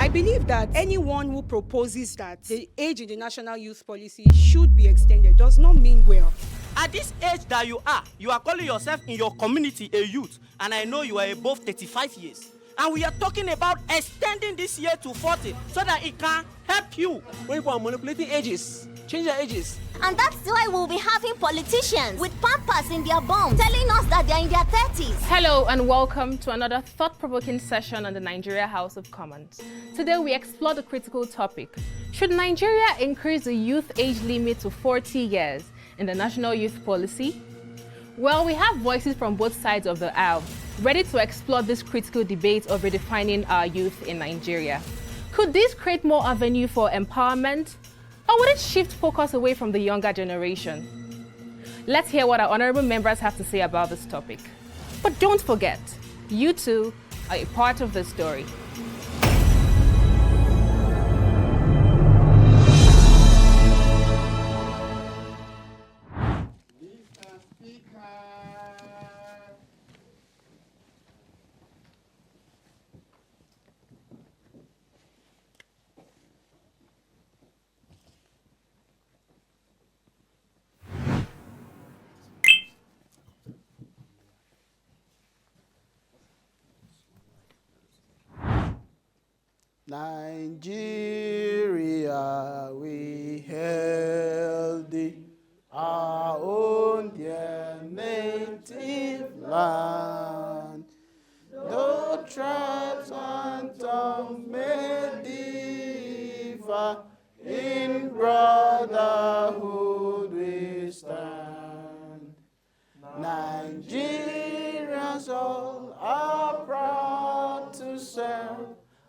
I believe that anyone who proposes that the age in the national youth policy should be extended does not mean well. At this age that you are calling yourself in your community a youth, and I know you are above 35 years. And we are talking about extending this year to 40 so that it can help you. When people are manipulating ages, change their ages. And that's why we'll be having politicians with pampers in their bums telling us that they're in their 30s. Hello and welcome to another thought-provoking session on the Nigeria House of Commons. Today we explore the critical topic: should Nigeria increase the youth age limit to 40 years in the national youth policy? Well, we have voices from both sides of the aisle ready to explore this critical debate of redefining our youth in Nigeria. Could this create more avenue for empowerment, or would it shift focus away from the younger generation? Let's hear what our honorable members have to say about this topic. But don't forget, you too are a part of the story. Nigeria, we hailed thee, our own dear native land. Though tribes and tongues may differ, in brotherhood we stand. Nigerians all are proud to serve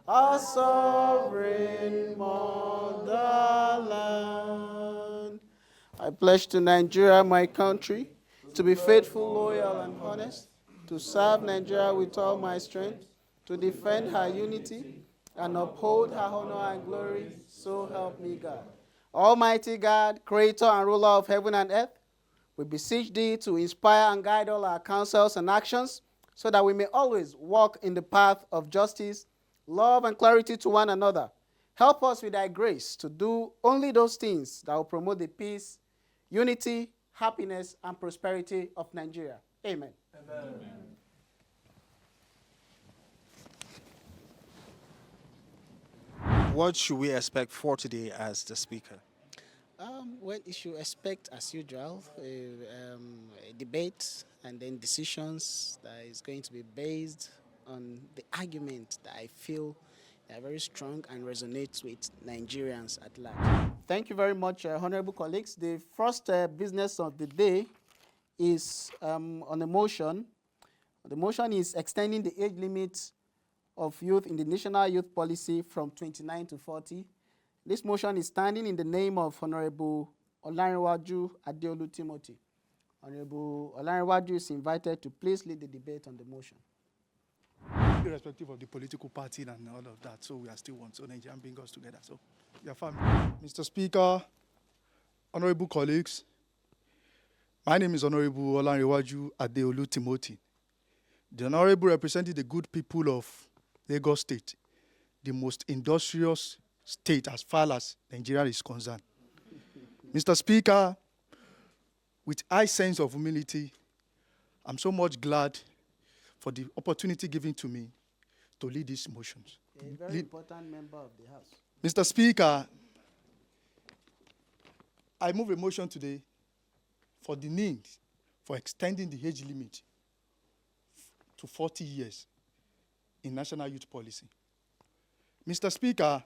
our sovereign motherland. I pledge to Nigeria, my country, to be faithful, loyal, and honest, to serve Nigeria with all my strength, to defend her unity, and uphold her honor and glory, so help me God. Almighty God, creator and ruler of heaven and earth, we beseech thee to inspire and guide all our counsels and actions, so that we may always walk in the path of justice, love, and clarity to one another. Help us with thy grace to do only those things that will promote the peace, unity, happiness, and prosperity of Nigeria. Amen. Amen. What should we expect for today as the speaker? Well, you should expect, as usual, a debate and then decisions that is going to be based on the argument that I feel are very strong and resonates with Nigerians at large. Thank you very much, honorable colleagues. The first business of the day is on a motion. The motion is extending the age limit of youth in the national youth policy from 29 to 40. This motion is standing in the name of Honorable Olanrewaju Adeolu Timothy. Honorable Olanrewaju is invited to please lead the debate on the motion. Irrespective of the political party and all of that, so we are still one. So Nigerian bring us together. So we are family. Mr. Speaker, honorable colleagues, my name is Honorable Olanrewaju Adeolu Timothy. The honorable representing the good people of Lagos State, the most industrious state as far as Nigeria is concerned. Mr. Speaker, with high sense of humility, I'm so much glad for the opportunity given to me to lead these motions. A very important member of the House. Mr. Speaker, I move a motion today for the need for extending the age limit to 40 years in national youth policy. Mr. Speaker,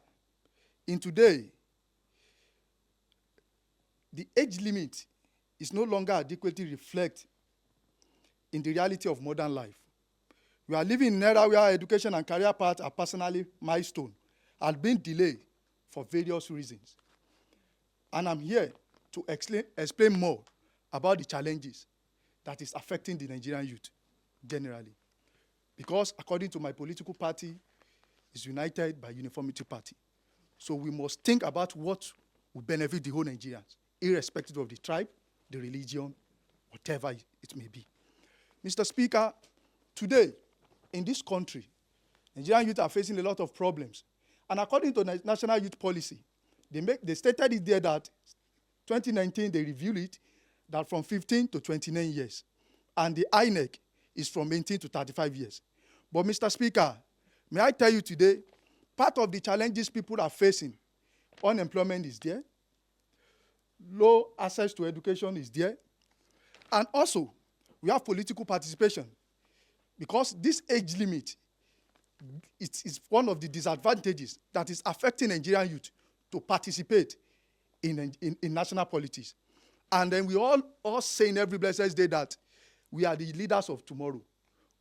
in today, the age limit is no longer adequately reflected in the reality of modern life. We are living in an era where education and career paths are personally milestone and being delayed for various reasons. And I'm here to explain more about the challenges that is affecting the Nigerian youth generally. Because according to my political party, it's united by Uniformity Party. So we must think about what will benefit the whole Nigerians, irrespective of the tribe, the religion, whatever it may be. Mr. Speaker, today, in this country, Nigerian youth are facing a lot of problems. And according to the National Youth Policy, they stated it there that 2019, they reviewed it, that from 15 to 29 years. And the INEC is from 18 to 35 years. But Mr. Speaker, may I tell you today, part of the challenges people are facing, unemployment is there, low access to education is there, and also we have political participation, because this age limit is one of the disadvantages that is affecting Nigerian youth to participate in national politics. And then we all say in every blessed day that we are the leaders of tomorrow,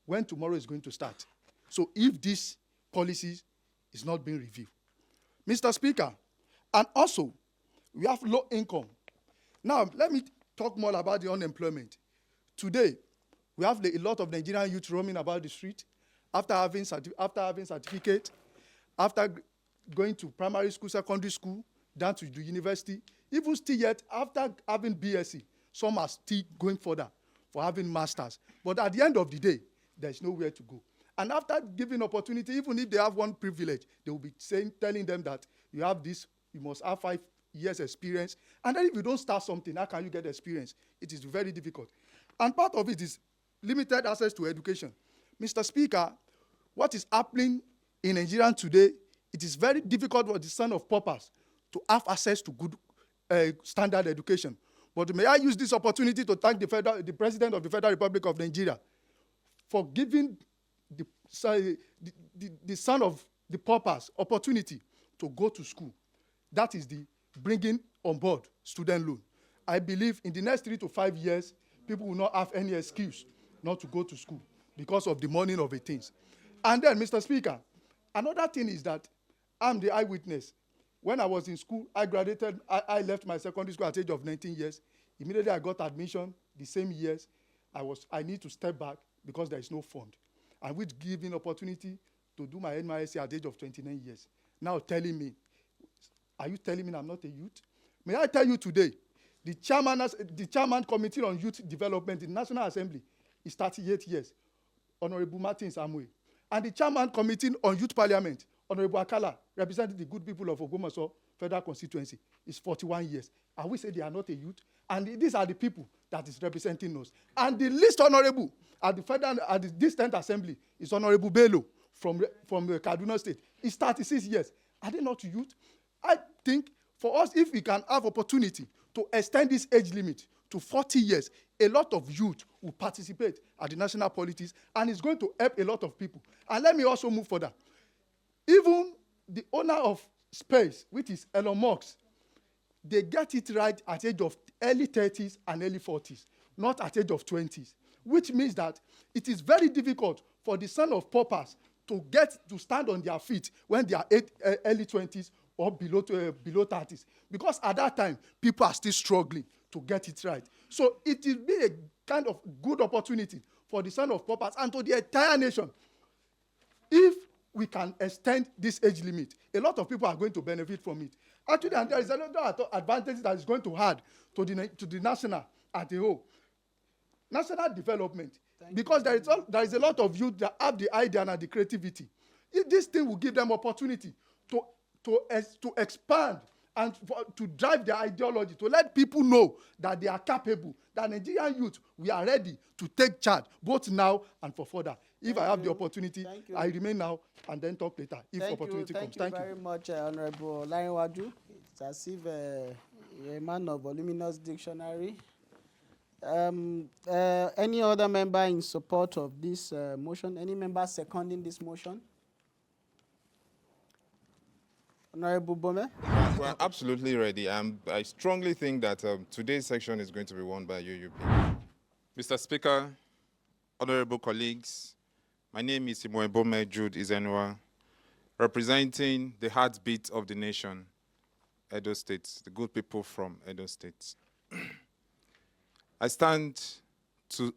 when tomorrow is going to start. So if this policy is not being reviewed. Mr. Speaker, and also we have low income. Now, let me talk more about the unemployment. Today, we have a lot of Nigerian youth roaming about the street after having certificate, after going to primary school, secondary school, down to the university, even still yet after having BSc, some are still going further for having masters. But at the end of the day, there's nowhere to go. And after giving opportunity, even if they have one privilege, they will be telling them that you have this, you must have 5 years experience. And then if you don't start something, how can you get experience? It is very difficult. And part of it is limited access to education. Mr. Speaker, what is happening in Nigeria today, it is very difficult for the son of paupers to have access to good standard education. But may I use this opportunity to thank the President of the Federal Republic of Nigeria for giving the son of the paupers opportunity to go to school. That is the bringing on board student loan. I believe in the next 3 to 5 years, people will not have any excuse not to go to school because of the money of the things. And then, Mr. Speaker, another thing is that I'm the eyewitness. When I was in school, I graduated, I left my secondary school at the age of 19 years. Immediately I got admission, the same years, I need to step back because there is no fund. And which gave me an opportunity to do my NYSC at the age of 29 years. Now telling me, are you telling me I'm not a youth? May I tell you today, the chairman Committee on Youth Development in the National Assembly is 38 years, Honorable Martin Samwe. And the chairman Committee on Youth Parliament, Honorable Akala, representing the good people of Ogbomoso Federal Constituency, is 41 years. And we say they are not a youth. And these are the people that is representing us. And the least honorable at this 10th Assembly is Honorable Bello from Kaduna State. He's 36 years. Are they not youth? I think for us, if we can have opportunity to extend this age limit to 40 years, a lot of youth will participate at the national politics, and it's going to help a lot of people. And let me also move further. Even the owner of space, which is Elon Musk, they get it right at the age of early 30s and early 40s, not at the age of 20s, which means that it is very difficult for the son of paupers to stand on their feet when they are early 20s or below 30s, because at that time, people are still struggling to get it right. So it will be a kind of good opportunity for the son of paupers and to the entire nation. If we can extend this age limit, a lot of people are going to benefit from it. Actually, and there is a lot of advantages that is going to add to the national at the whole. National development, because there is a lot of youth that have the idea and the creativity. This thing will give them opportunity to expand and to drive their ideology, to let people know that they are capable, that Nigerian youth, we are ready to take charge, both now and for further. If I have the opportunity, I remain now and then talk later, if opportunity comes. Thank you very much, Honorable Larinwaju. It's as if you're a man of voluminous dictionary. Any other member in support of this motion? Any member seconding this motion? Honorable Bome? We're absolutely ready. I strongly think that today's section is going to be won by UUP. Mr. Speaker, honorable colleagues, my name is Bome Jude Izenwa, representing the heartbeat of the nation, Edo State, the good people from Edo State. I stand to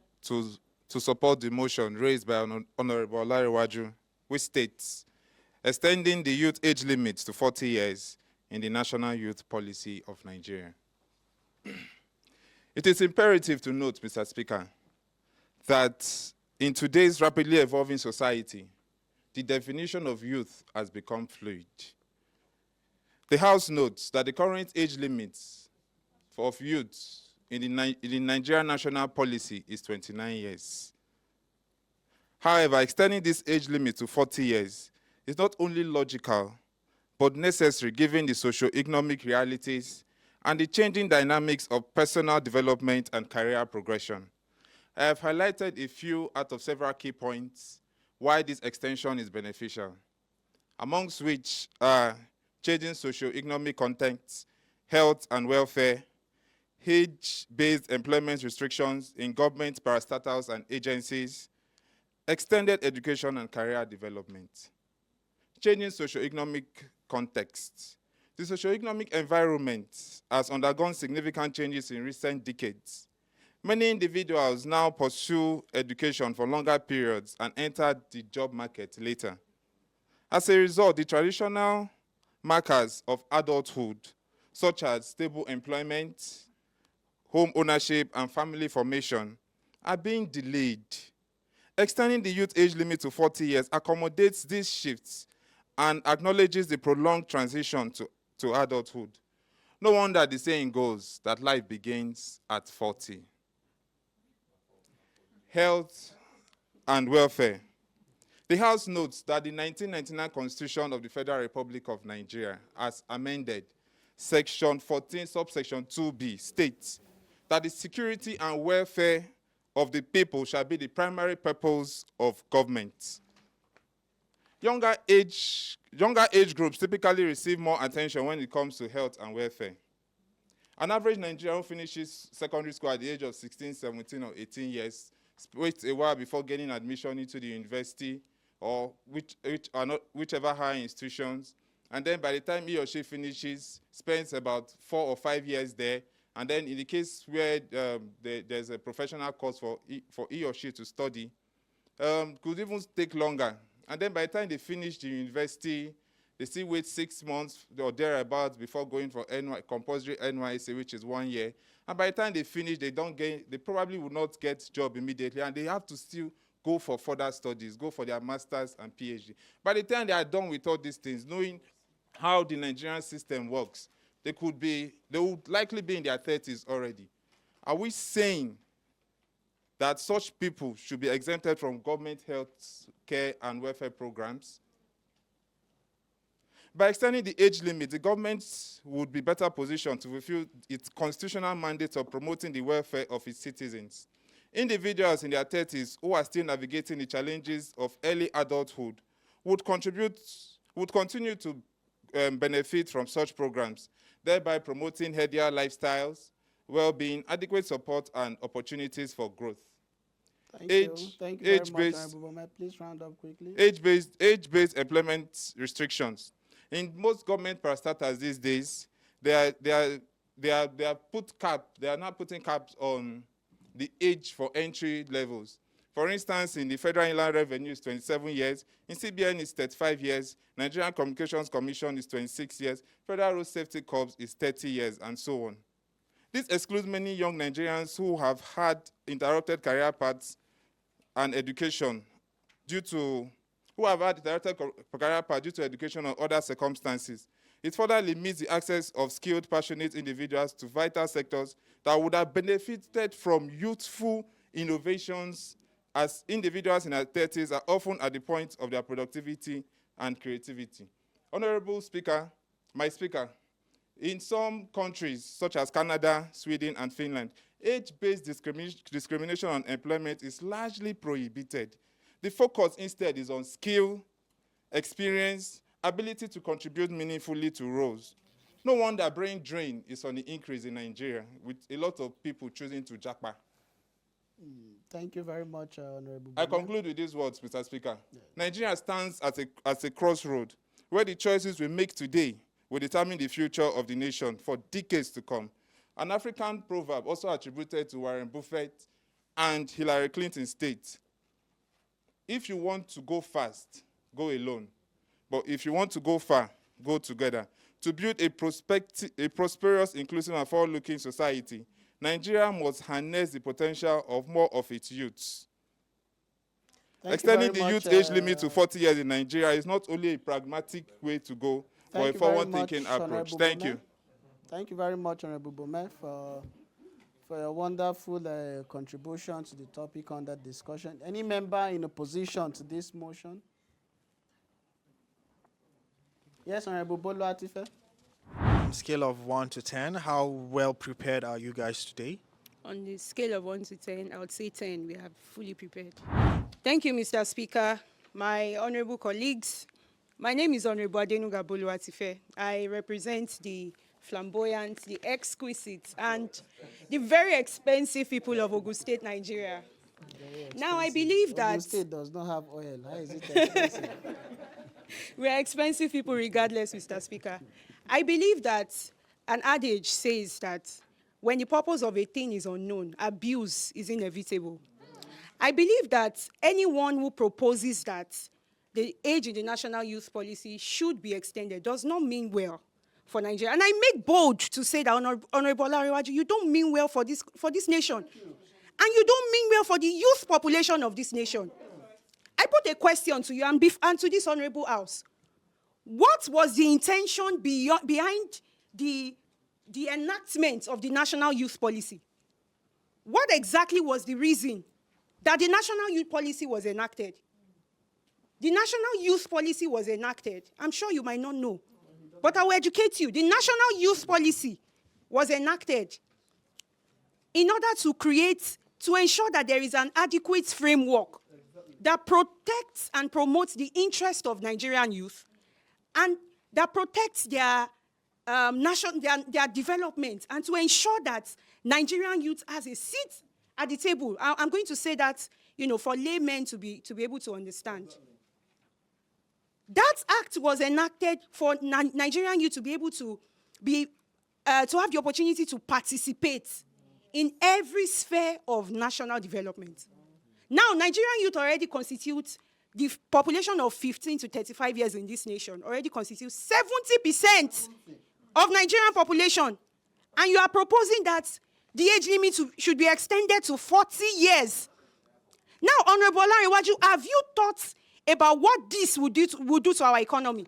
support the motion raised by Honorable Larinwaju, which states, extending the youth age limit to 40 years in the National Youth Policy of Nigeria. It is imperative to note, Mr. Speaker, that in today's rapidly evolving society, the definition of youth has become fluid. The House notes that the current age limit of youth in the Nigerian national policy is 29 years. However, extending this age limit to 40 years is not only logical, but necessary given the socio-economic realities and the changing dynamics of personal development and career progression. I have highlighted a few out of several key points why this extension is beneficial, amongst which are changing socio-economic contexts, health and welfare, age-based employment restrictions in government, parastatals, and agencies, extended education and career development. Changing socio-economic context. The socio-economic environment has undergone significant changes in recent decades. Many individuals now pursue education for longer periods and enter the job market later. As a result, the traditional markers of adulthood, such as stable employment, home ownership, and family formation, are being delayed. Extending the youth age limit to 40 years accommodates these shifts and acknowledges the prolonged transition to adulthood. No wonder the saying goes that life begins at 40. Health and welfare. The House notes that the 1999 Constitution of the Federal Republic of Nigeria, as amended, Section 14, subsection 2b, states that the security and welfare of the people shall be the primary purpose of government. Younger age groups typically receive more attention when it comes to health and welfare. An average Nigerian finishes secondary school at the age of 16, 17, or 18 years, waits a while before gaining admission into the university or whichever higher institutions, and then by the time he or she finishes, spends about 4 or 5 years there, and then in the case where there's a professional course for he or she to study, could even take longer. And then by the time they finish the university, they still wait 6 months or thereabouts before going for compulsory NYSC, which is 1 year. And by the time they finish, they probably will not get job immediately, and they have to still go for further studies, go for their master's and PhD. By the time they are done with all these things, knowing how the Nigerian system works, they would likely be in their 30s already. Are we saying that such people should be exempted from government health care and welfare programs? By extending the age limit, the government would be better positioned to fulfill its constitutional mandate of promoting the welfare of its citizens. Individuals in their 30s who are still navigating the challenges of early adulthood would continue to benefit from such programs, thereby promoting healthier lifestyles, well-being, adequate support, and opportunities for growth. Thank you very much, Honorable Bome. Please round up quickly. Age-based employment restrictions. In most government parastatals these days, they are now putting caps on the age for entry levels. For instance, in the Federal Inland Revenue is 27 years, in CBN is 35 years, Nigerian Communications Commission is 26 years, Federal Road Safety Corps is 30 years, and so on. This excludes many young Nigerians who have had interrupted career paths and education due to education or other circumstances. It further limits the access of skilled, passionate individuals to vital sectors that would have benefited from youthful innovations, as individuals in their 30s are often at the point of their productivity and creativity. Honorable Speaker, my Speaker, in some countries such as Canada, Sweden, and Finland, age-based discrimination on employment is largely prohibited. The focus instead is on skill, experience, ability to contribute meaningfully to roles. No wonder brain drain is on the increase in Nigeria, with a lot of people choosing to japa. Thank you very much, Honorable Bome. I conclude with these words, Mr. Speaker. Yes. Nigeria stands at a crossroad where the choices we make today will determine the future of the nation for decades to come. An African proverb also attributed to Warren Buffett and Hillary Clinton states, if you want to go fast, go alone. But if you want to go far, go together. To build a prosperous, inclusive, and forward-looking society, Nigeria must harness the potential of more of its youths. Extending the youth age limit to 40 years in Nigeria is not only a pragmatic way to go, for a Thank you very forward-thinking much, approach. Honorable Thank Bome. you. Thank you very much, Honorable Bome, for your wonderful contribution to the topic under discussion. Any member in opposition to this motion? Yes, Honorable Bolu Atife. On a scale of 1 to 10, how well prepared are you guys today? On the scale of 1 to 10, I would say 10. We have fully prepared. Thank you, Mr. Speaker. My honorable colleagues, my name is Honorable Adenuga Bolu Atife. I represent the flamboyant, the exquisite, and the very expensive people of Ogun State, Nigeria. Now, I believe that Ogun State does not have oil. How is it expensive? we are expensive people regardless, Mr. Speaker. I believe that an adage says that when the purpose of a thing is unknown, abuse is inevitable. I believe that anyone who proposes that the age in the national youth policy should be extended does not mean well for Nigeria. And I make bold to say that, Honorable Larewaju, you don't mean well for this nation. And you don't mean well for the youth population of this nation. I put a question to you and to this honorable house. What was the intention behind the enactment of the national youth policy? What exactly was the reason that the national youth policy was enacted? The national youth policy was enacted. I'm sure you might not know, but I will educate you. The national youth policy was enacted in order to ensure that there is an adequate framework that protects and promotes the interest of Nigerian youth and that protects their development, and to ensure that Nigerian youth has a seat at the table. I'm going to say that, for laymen to be able to understand. That act was enacted for Nigerian youth to be able to have the opportunity to participate in every sphere of national development. Now, Nigerian youth already constitutes the population of 15 to 35 years in this nation already constitutes 70% of Nigerian population. And you are proposing that the age limit should be extended to 40 years. Now, Honorable Larewaju, have you thought about what this would do to our economy?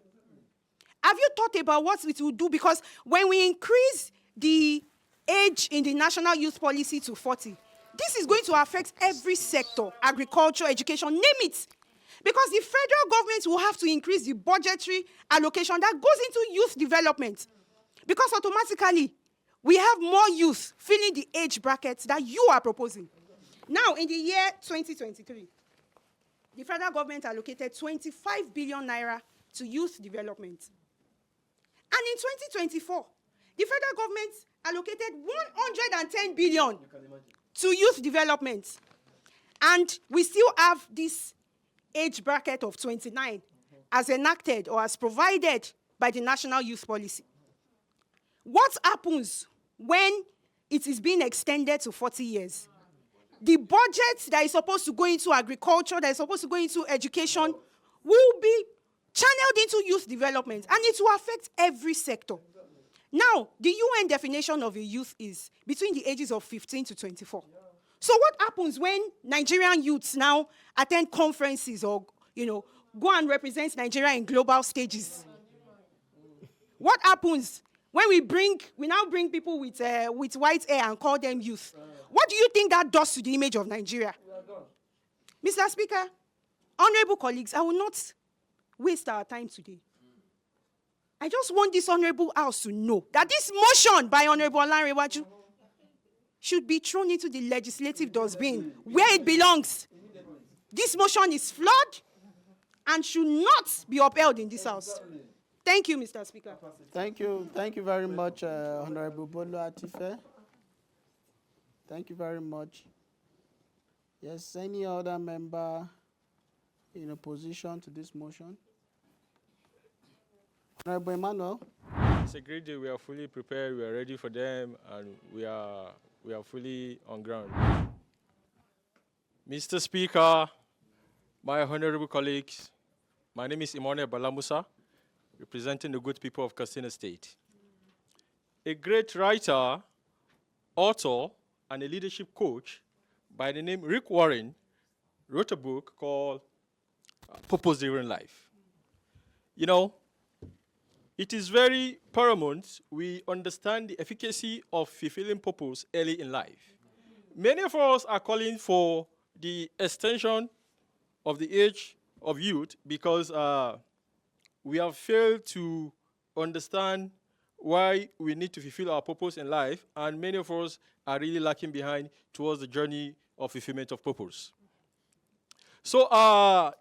Have you thought about what it will do? Because when we increase the age in the national youth policy to 40, this is going to affect every sector, agriculture, education, name it. Because the federal government will have to increase the budgetary allocation that goes into youth development. Because automatically, we have more youth filling the age brackets that you are proposing. Now, in the year 2023, the federal government allocated 25 billion naira to youth development. And in 2024, the federal government allocated 110 billion to youth development. And we still have this age bracket of 29 as enacted or as provided by the national youth policy. What happens when it is being extended to 40 years? The budget that is supposed to go into agriculture, that is supposed to go into education, will be channeled into youth development, and it will affect every sector. Now, the UN definition of a youth is between the ages of 15 to 24. So what happens when Nigerian youths now attend conferences or, go and represent Nigeria in global stages? What happens when we now bring people with white hair and call them youth? What do you think that does to the image of Nigeria? Mr. Speaker, honorable colleagues, I will not waste our time today. I just want this honorable house to know that this motion by Honorable Larewaju should be thrown into the legislative dustbin where it belongs. This motion is flawed and should not be upheld in this house. Thank you, Mr. Speaker. Thank you very much, Honorable Bolu Atife. Thank you very much. Yes, any other member in opposition to this motion? Honorable Emmanuel. It's a great day. We are fully prepared. We are ready for them, and we are fully on ground. Mr. Speaker, my honorable colleagues, my name is Imone Balamusa, representing the good people of Katsina State. A great writer, author, and a leadership coach by the name Rick Warren wrote a book called Purpose Driven Life. it is very paramount we understand the efficacy of fulfilling purpose early in life. Many of us are calling for the extension of the age of youth because we have failed to understand why we need to fulfill our purpose in life, and many of us are really lacking behind towards the journey of fulfillment of purpose. So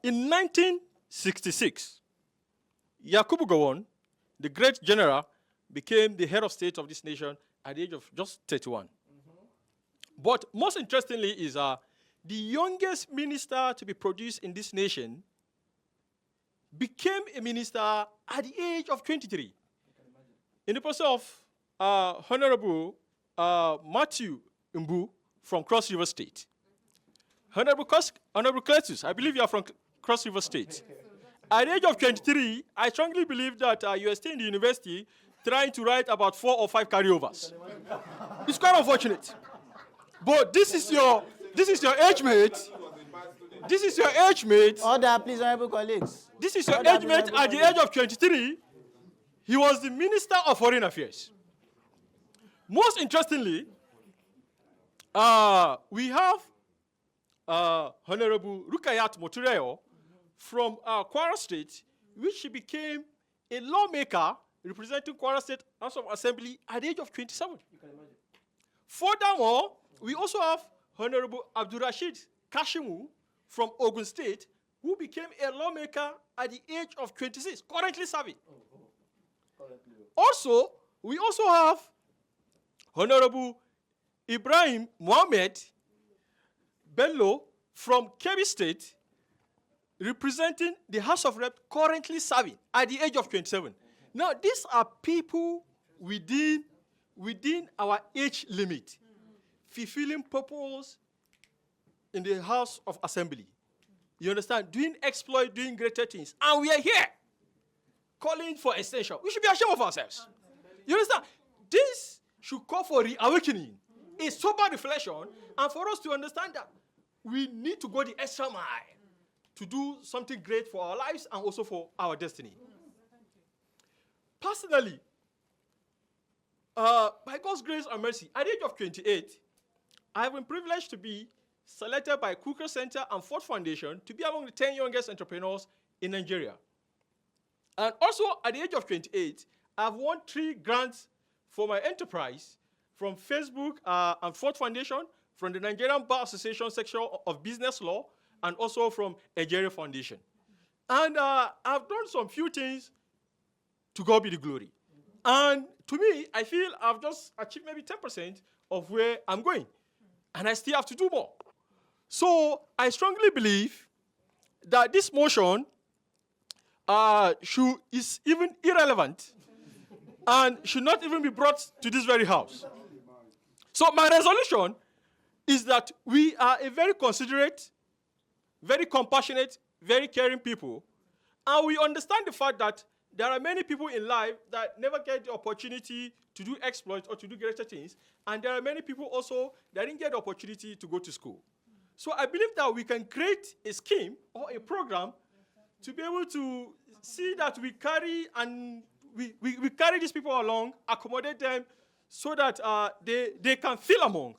in 1966, Yakubu Gowon, the great general, became the head of state of this nation at the age of just 31. But most interestingly is the youngest minister to be produced in this nation became a minister at the age of 23. In the person of Honorable Matthew Mbu from Cross River State. Honorable Cletus, I believe you are from Cross River State. At the age of 23, I strongly believe that you are still in the university trying to write about 4 or 5 carryovers. It's quite unfortunate. But this is your age mate. This is your age mate. Order, please, honorable colleagues. This is your age mate at the age of 23. He was the Minister of Foreign Affairs. Most interestingly, we have Honorable Rukayat Motureo from Kwara State, which she became a lawmaker representing Kwara State House of Assembly at the age of 27. You can imagine. Furthermore, we also have Honorable Abdurrashid Kashimu from Ogun State, who became a lawmaker at the age of 26, currently serving. Also, we also have Honorable Ibrahim Mohammed Bello from Kebbi State, representing the House of Reps, currently serving at the age of 27. Now, these are people within our age limit, fulfilling purpose in the House of Assembly. You understand? Doing exploit, doing greater things. And we are here calling for extension. We should be ashamed of ourselves. You understand? This should call for reawakening, a sober reflection, and for us to understand that we need to go the extra mile to do something great for our lives and also for our destiny. Personally, by God's grace and mercy, at the age of 28, I have been privileged to be selected by Kukra Center and Ford Foundation to be among the 10 youngest entrepreneurs in Nigeria. And also, at the age of 28, I've won 3 grants for my enterprise from Facebook and Ford Foundation, from the Nigerian Bar Association section of Business Law, and also from Nigeria Foundation. And I've done some few things to God be the glory. And to me, I feel I've just achieved maybe 10% of where I'm going. And I still have to do more. So I strongly believe that this motion is even irrelevant and should not even be brought to this very house. So my resolution is that we are a very considerate, very compassionate, very caring people, and we understand the fact that there are many people in life that never get the opportunity to do exploits or to do greater things, and there are many people also that didn't get the opportunity to go to school. So I believe that we can create a scheme or a program to be able to see that we carry these people along, accommodate them so that they can feel among.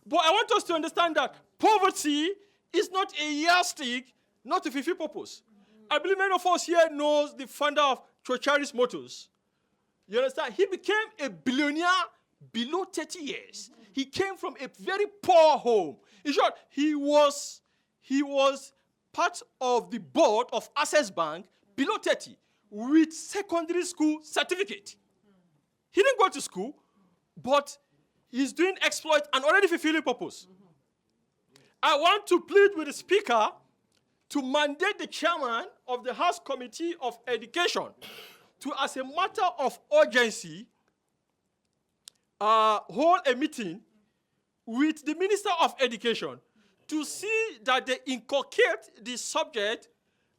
But I want us to understand that poverty is not a yardstick, not to fulfill purpose. I believe many of us here knows the founder of Chocharis Motors. You understand? He became a billionaire below 30 years. He came from a very poor home. In short, he was part of the board of Access Bank below 30 with secondary school certificate. He didn't go to school, but he's doing exploit and already fulfilling purpose. I want to plead with the speaker to mandate the chairman of the House Committee of Education to, as a matter of urgency, hold a meeting with the Minister of Education to see that they inculcate the subject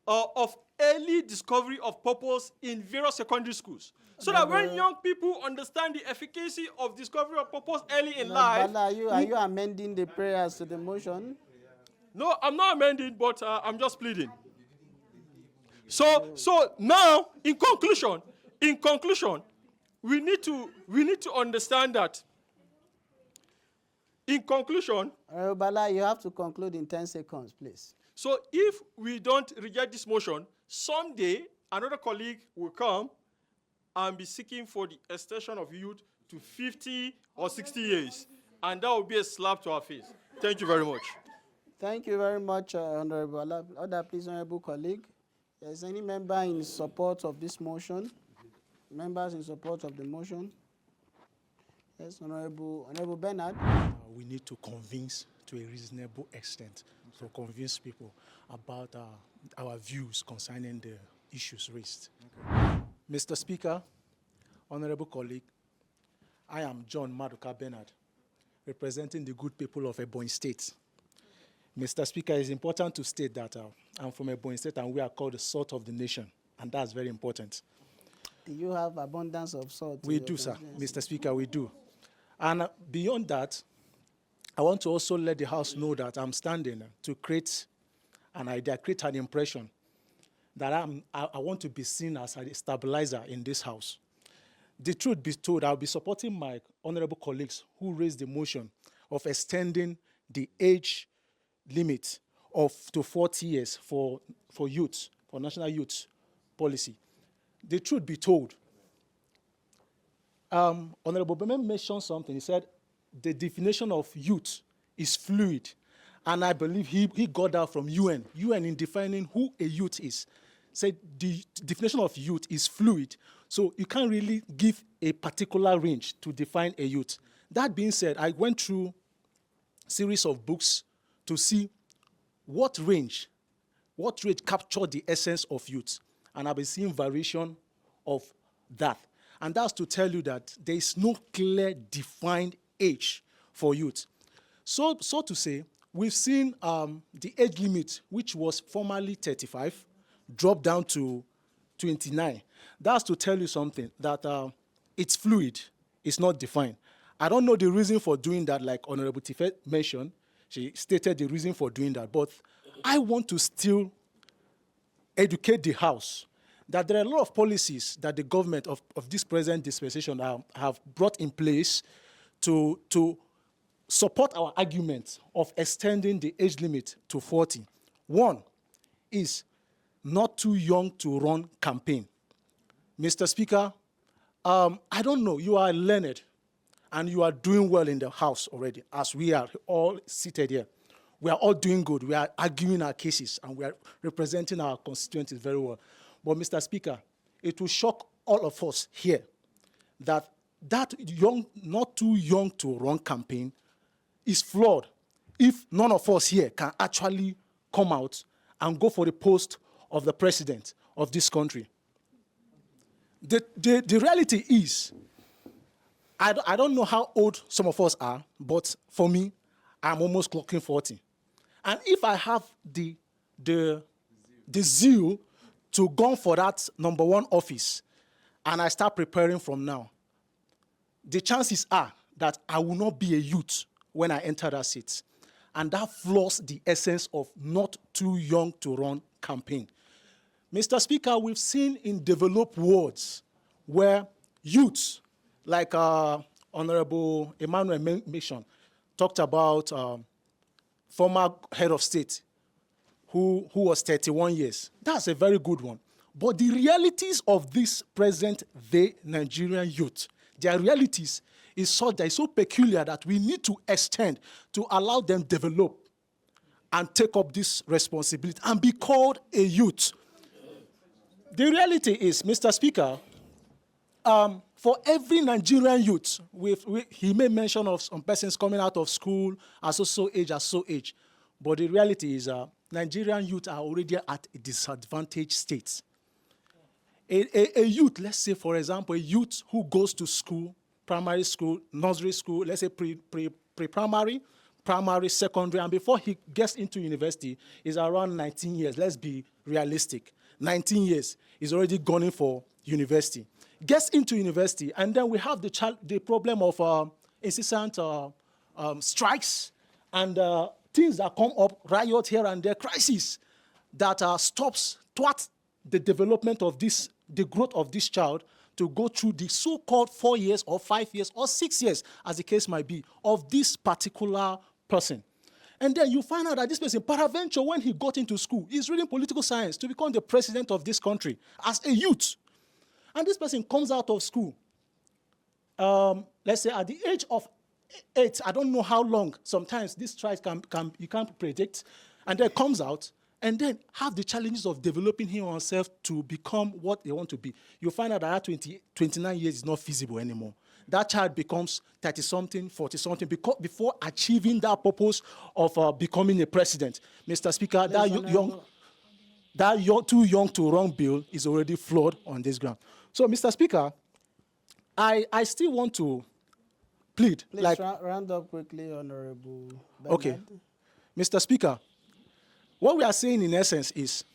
of early discovery of purpose in various secondary schools. So that when young people understand the efficacy of discovery of purpose early in life... Bala, are you amending the prayers to the motion? No, I'm not amending, but I'm just pleading. So now, in conclusion, In conclusion, we need to understand that. In conclusion, Bala, you have to conclude in 10 seconds, please. so if we don't reject this motion, someday another colleague will come and be seeking for the extension of youth to 50 or 60 years. And that will be a slap to our face. Thank you very much. Thank you very much, Honorable Bala. Other, please, Honorable colleague. Is any member in support of this motion? Members in support of the motion? Yes, Honorable Bernard. We need to convince to a reasonable extent, to convince people about our views concerning the issues raised. Okay. Mr. Speaker, honorable colleague, I am John Maduka Bernard, representing the good people of Ebonyi State. Mr. Speaker, it's important to state that I'm from Ebonyi State and we are called the salt of the nation, and that's very important. Do you have abundance of salt? We do, sir. Mr. Speaker, we do. And beyond that, I want to also let the House know that I'm standing to create an idea, create an impression that I want to be seen as a stabilizer in this House. The truth be told, I'll be supporting my honorable colleagues who raised the motion of extending the age limit to 40 years for youth, for national youth policy. The truth be told, Honorable Bemen mentioned something. He said the definition of youth is fluid. And I believe he got that from UN. UN in defining who a youth is said the definition of youth is fluid. So you can't really give a particular range to define a youth. That being said, I went through a series of books to see what range captured the essence of youth. And I've been seeing variation of that. And that's to tell you that there is no clear defined age for youth. So to say, we've seen the age limit, which was formerly 35, drop down to 29. That's to tell you something, that it's fluid, it's not defined. I don't know the reason for doing that, like Honorable Tife mentioned. She stated the reason for doing that, but I want to still educate the House that there are a lot of policies that the government of this present dispensation have brought in place to support our argument of extending the age limit to 40. One is not too young to run campaign. Mr. Speaker, I don't know, you are learned and you are doing well in the House already, as we are all seated here. We are all doing good. We are arguing our cases and we are representing our constituencies very well. But Mr. Speaker, it will shock all of us here that young, not too young to run campaign is flawed if none of us here can actually come out and go for the post of the president of this country. The reality is, I don't know how old some of us are, but for me, I'm almost clocking 40. And if I have the zeal to go for that number one office, and I start preparing from now, the chances are that I will not be a youth when I enter that seat. And that flaws the essence of not too young to run campaign. Mr. Speaker, we've seen in developed worlds where youths, like Honorable Emmanuel mentioned, talked about former head of state who was 31 years. That's a very good one. But the realities of this present-day Nigerian youth, their realities is such that it's so peculiar that we need to extend to allow them develop and take up this responsibility and be called a youth. The reality is, Mr. Speaker, for every Nigerian youth, he made mention of some persons coming out of school at so age. But the reality is Nigerian youth are already at a disadvantaged state. A youth, let's say, for example, a youth who goes to school, primary school, nursery school, let's say pre-primary, primary, secondary, and before he gets into university, is around 19 years. Let's be realistic. 19 years, he's already gone in for university. Gets into university, and then we have the problem of incessant strikes and things that come up, riot here and there, crisis that stops towards the development of the growth of this child to go through the so-called 4 years or 5 years or 6 years, as the case might be, of this particular person. And then you find out that this person, peradventure, when he got into school, he's reading political science to become the president of this country as a youth. And this person comes out of school, let's say at the age of 8, I don't know how long, sometimes this tries you can't predict, and then comes out, and then have the challenges of developing him or herself to become what they want to be. You find out that at 29 years is not feasible anymore. That child becomes 30-something, 40-something, before achieving that purpose of becoming a president. Mr. Speaker, that too young to run bill is already flawed on this ground. So, Mr. Speaker, I still want to plead. Please round up quickly, Honorable Bernard. Okay. Mr. Speaker, what we are saying in essence is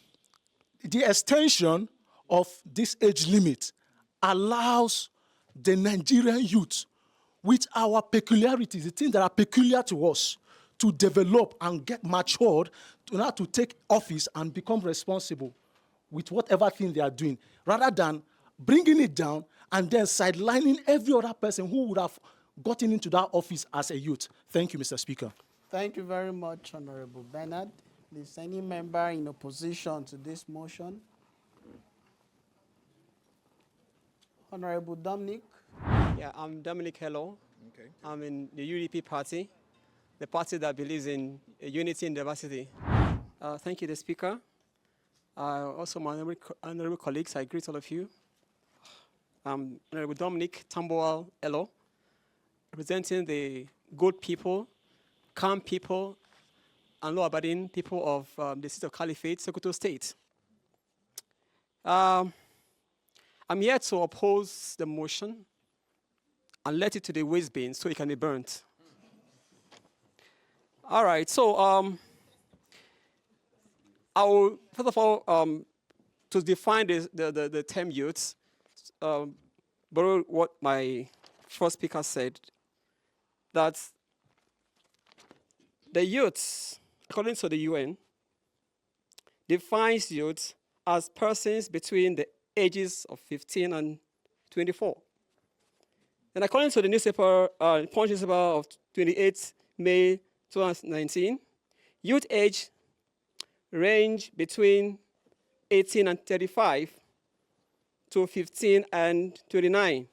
the extension of this age limit allows the Nigerian youth, with our peculiarities, the things that are peculiar to us, to develop and get matured to take office and become responsible with whatever thing they are doing, rather than bringing it down and then sidelining every other person who would have gotten into that office as a youth. Thank you, Mr. Speaker. Thank you very much, Honorable Bernard. Is any member in opposition to this motion? Honorable Dominic. Yeah, I'm Dominic Hello. Okay. I'm in the UDP party, the party that believes in unity and diversity. Thank you, the Speaker. Also, my honorable colleagues, I greet all of you. Honorable Dominic Tamboal Hello, representing the good people, calm people, and law-abiding people of the city of Caliphate, Sokoto State. I'm here to oppose the motion and let it to the waste bin so it can be burnt. All right, so I will, first of all, to define the term youth, borrow what my first speaker said, that the youth, according to the UN, defines youth as persons between the ages of 15 and 24. And according to the newspaper, Punch newspaper of 28 May 2019, youth age range between 18 and 35 to 15 and 29.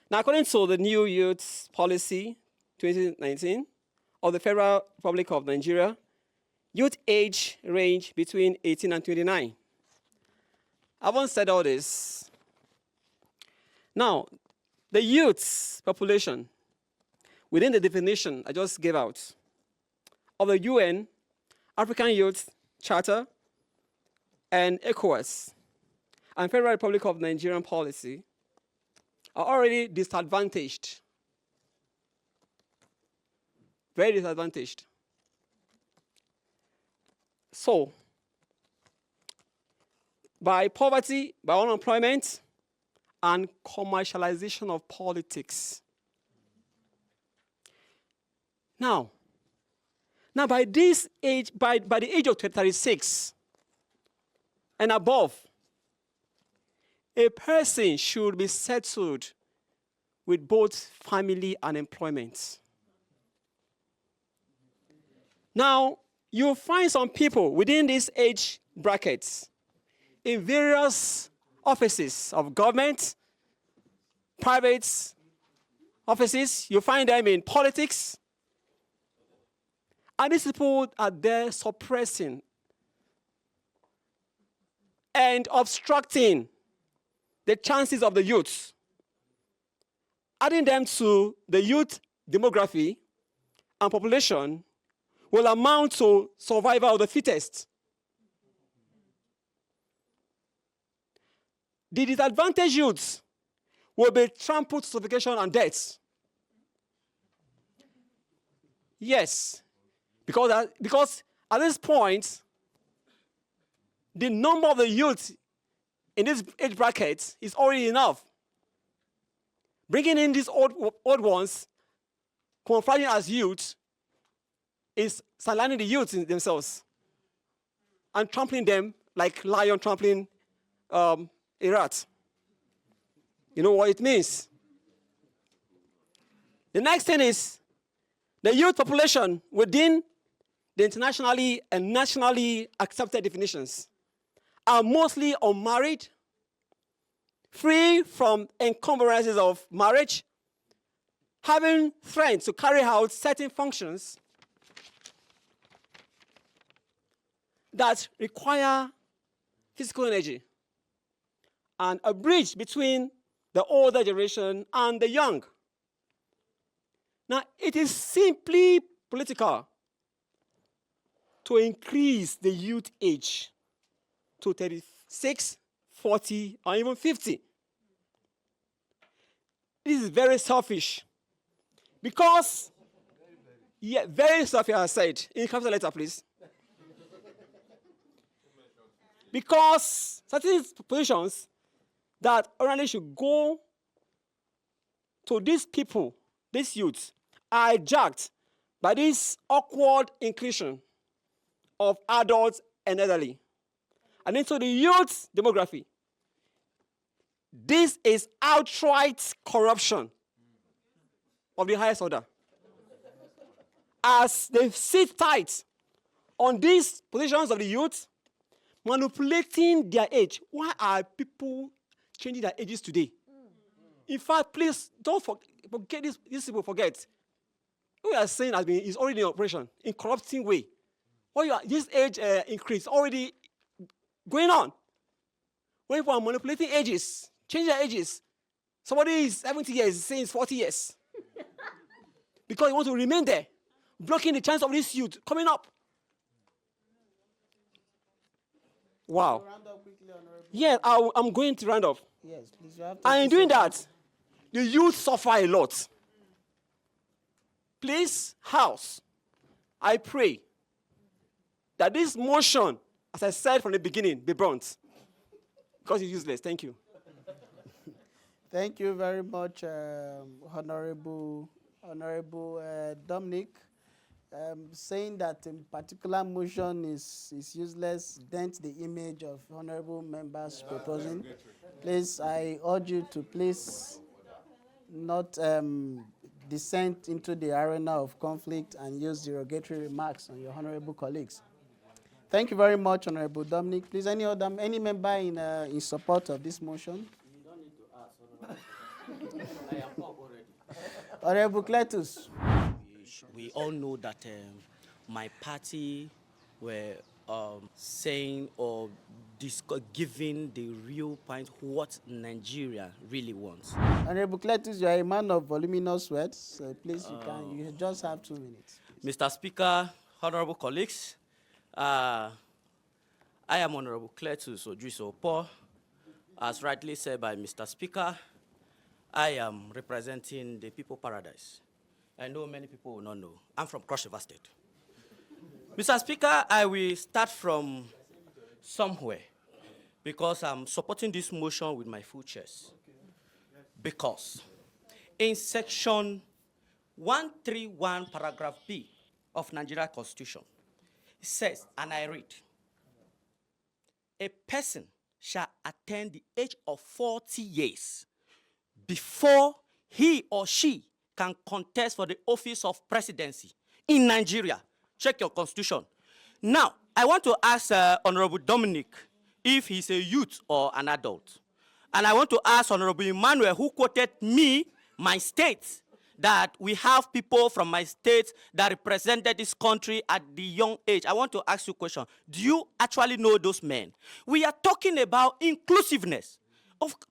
Now, according to the new youth policy 2019 of the Federal Republic of Nigeria, youth age range between 18 and 29. Having said all this, now, the youth population, within the definition I just gave out of the UN, African Youth Charter, and ECOWAS, and Federal Republic of Nigerian policy, are already disadvantaged. Very disadvantaged. So, by poverty, by unemployment, and commercialization of politics. Now by this age, by the age of 36 and above, a person should be settled with both family and employment. Now, you'll find some people within these age brackets in various offices of government, private offices. You find them in politics. And these people are there suppressing and obstructing the chances of the youth. Adding them to the youth demography and population will amount to survival of the fittest. The disadvantaged youths will be trampled to suffocation and death. Yes, because at this point, the number of the youth in this age bracket is already enough. Bringing in these old ones, confronting as youth, is sidelining the youth in themselves and trampling them like lion trampling a rat. You know what it means. The next thing is the youth population within the internationally and nationally accepted definitions are mostly unmarried, free from encumbrances of marriage, having friends to carry out certain functions that require physical energy, and a bridge between the older generation and the young. Now, it is simply political to increase the youth age to 36, 40, or even 50. This is very selfish. Because, yeah, very selfish, I said. In capital letter, please. Because certain positions that ordinarily should go to these people, these youths, are hijacked by this awkward inclusion of adults and elderly. And into the youth demography, this is outright corruption of the highest order. As they sit tight on these positions of the youth, manipulating their age. Why are people changing their ages today? In fact, please don't forget this. These people forget. What we are saying is already in operation in corrupting way. This age increase already going on. When people are manipulating ages, changing their ages. Somebody is 70 years, saying it's 40 years. Because they want to remain there, blocking the chance of this youth coming up. Wow. Yeah, I'm going to round up. Yes, please. You have to and in doing that, the youth suffer a lot. Please, House, I pray that this motion, as I said from the beginning, be burnt. Because it's useless. Thank you. Thank you very much, Honorable Dominic. Saying that a particular motion is useless dents the image of honorable members proposing. Please, I urge you to please not descend into the arena of conflict and use derogatory remarks on your honorable colleagues. Thank you very much, Honorable Dominic. Please, any member in support of this motion? You don't need to ask, Honorable. I am up already. Honorable Cletus. We all know that my party were saying or giving the real point what Nigeria really wants. Honorable Cletus, you are a man of voluminous words. So please, you just have 2 minutes. Mr. Speaker, honorable colleagues, I am Honorable Cletus Ojuiso-Opo. As rightly said by Mr. Speaker, I am representing the People Paradise. I know many people will not know. I'm from Cross River State. Mr. Speaker, I will start from somewhere because I'm supporting this motion with my full chest. Because in section 131, paragraph B of Nigeria Constitution, it says, and I read, a person shall attain the age of 40 years before he or she can contest for the office of presidency in Nigeria. Check your constitution. Now, I want to ask Honorable Dominic if he's a youth or an adult. And I want to ask Honorable Emmanuel, who quoted me, my state, that we have people from my state that represented this country at the young age. I want to ask you a question. Do you actually know those men? We are talking about inclusiveness,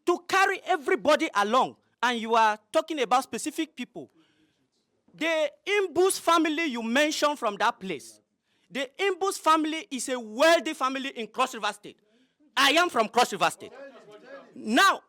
to carry everybody along. And you are talking about specific people. The Imbus family you mentioned from that place, the Imbus family is a wealthy family in Cross River State. I am from Cross River State. Now,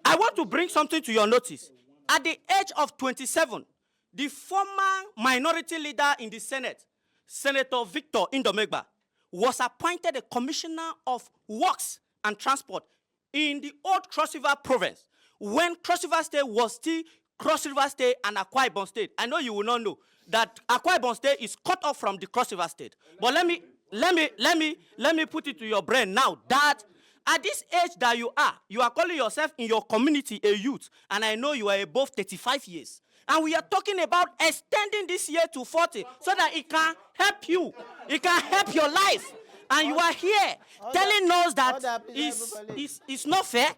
I want to bring something to your notice. At the age of 27, the former minority leader in the Senate, Senator Victor Indomegba, was appointed a commissioner of works and transport in the old Cross River province, when Cross River State was still Cross River State and Akwa Ibom State. I know you will not know that Akwa Ibom State is cut off from the Cross River State. But let me put it to your brain now that At this age that you are calling yourself in your community a youth, and I know you are above 35 years. And we are talking about extending this year to 40 so that it can help you. It can help your life. And you are here telling us that it's not fair.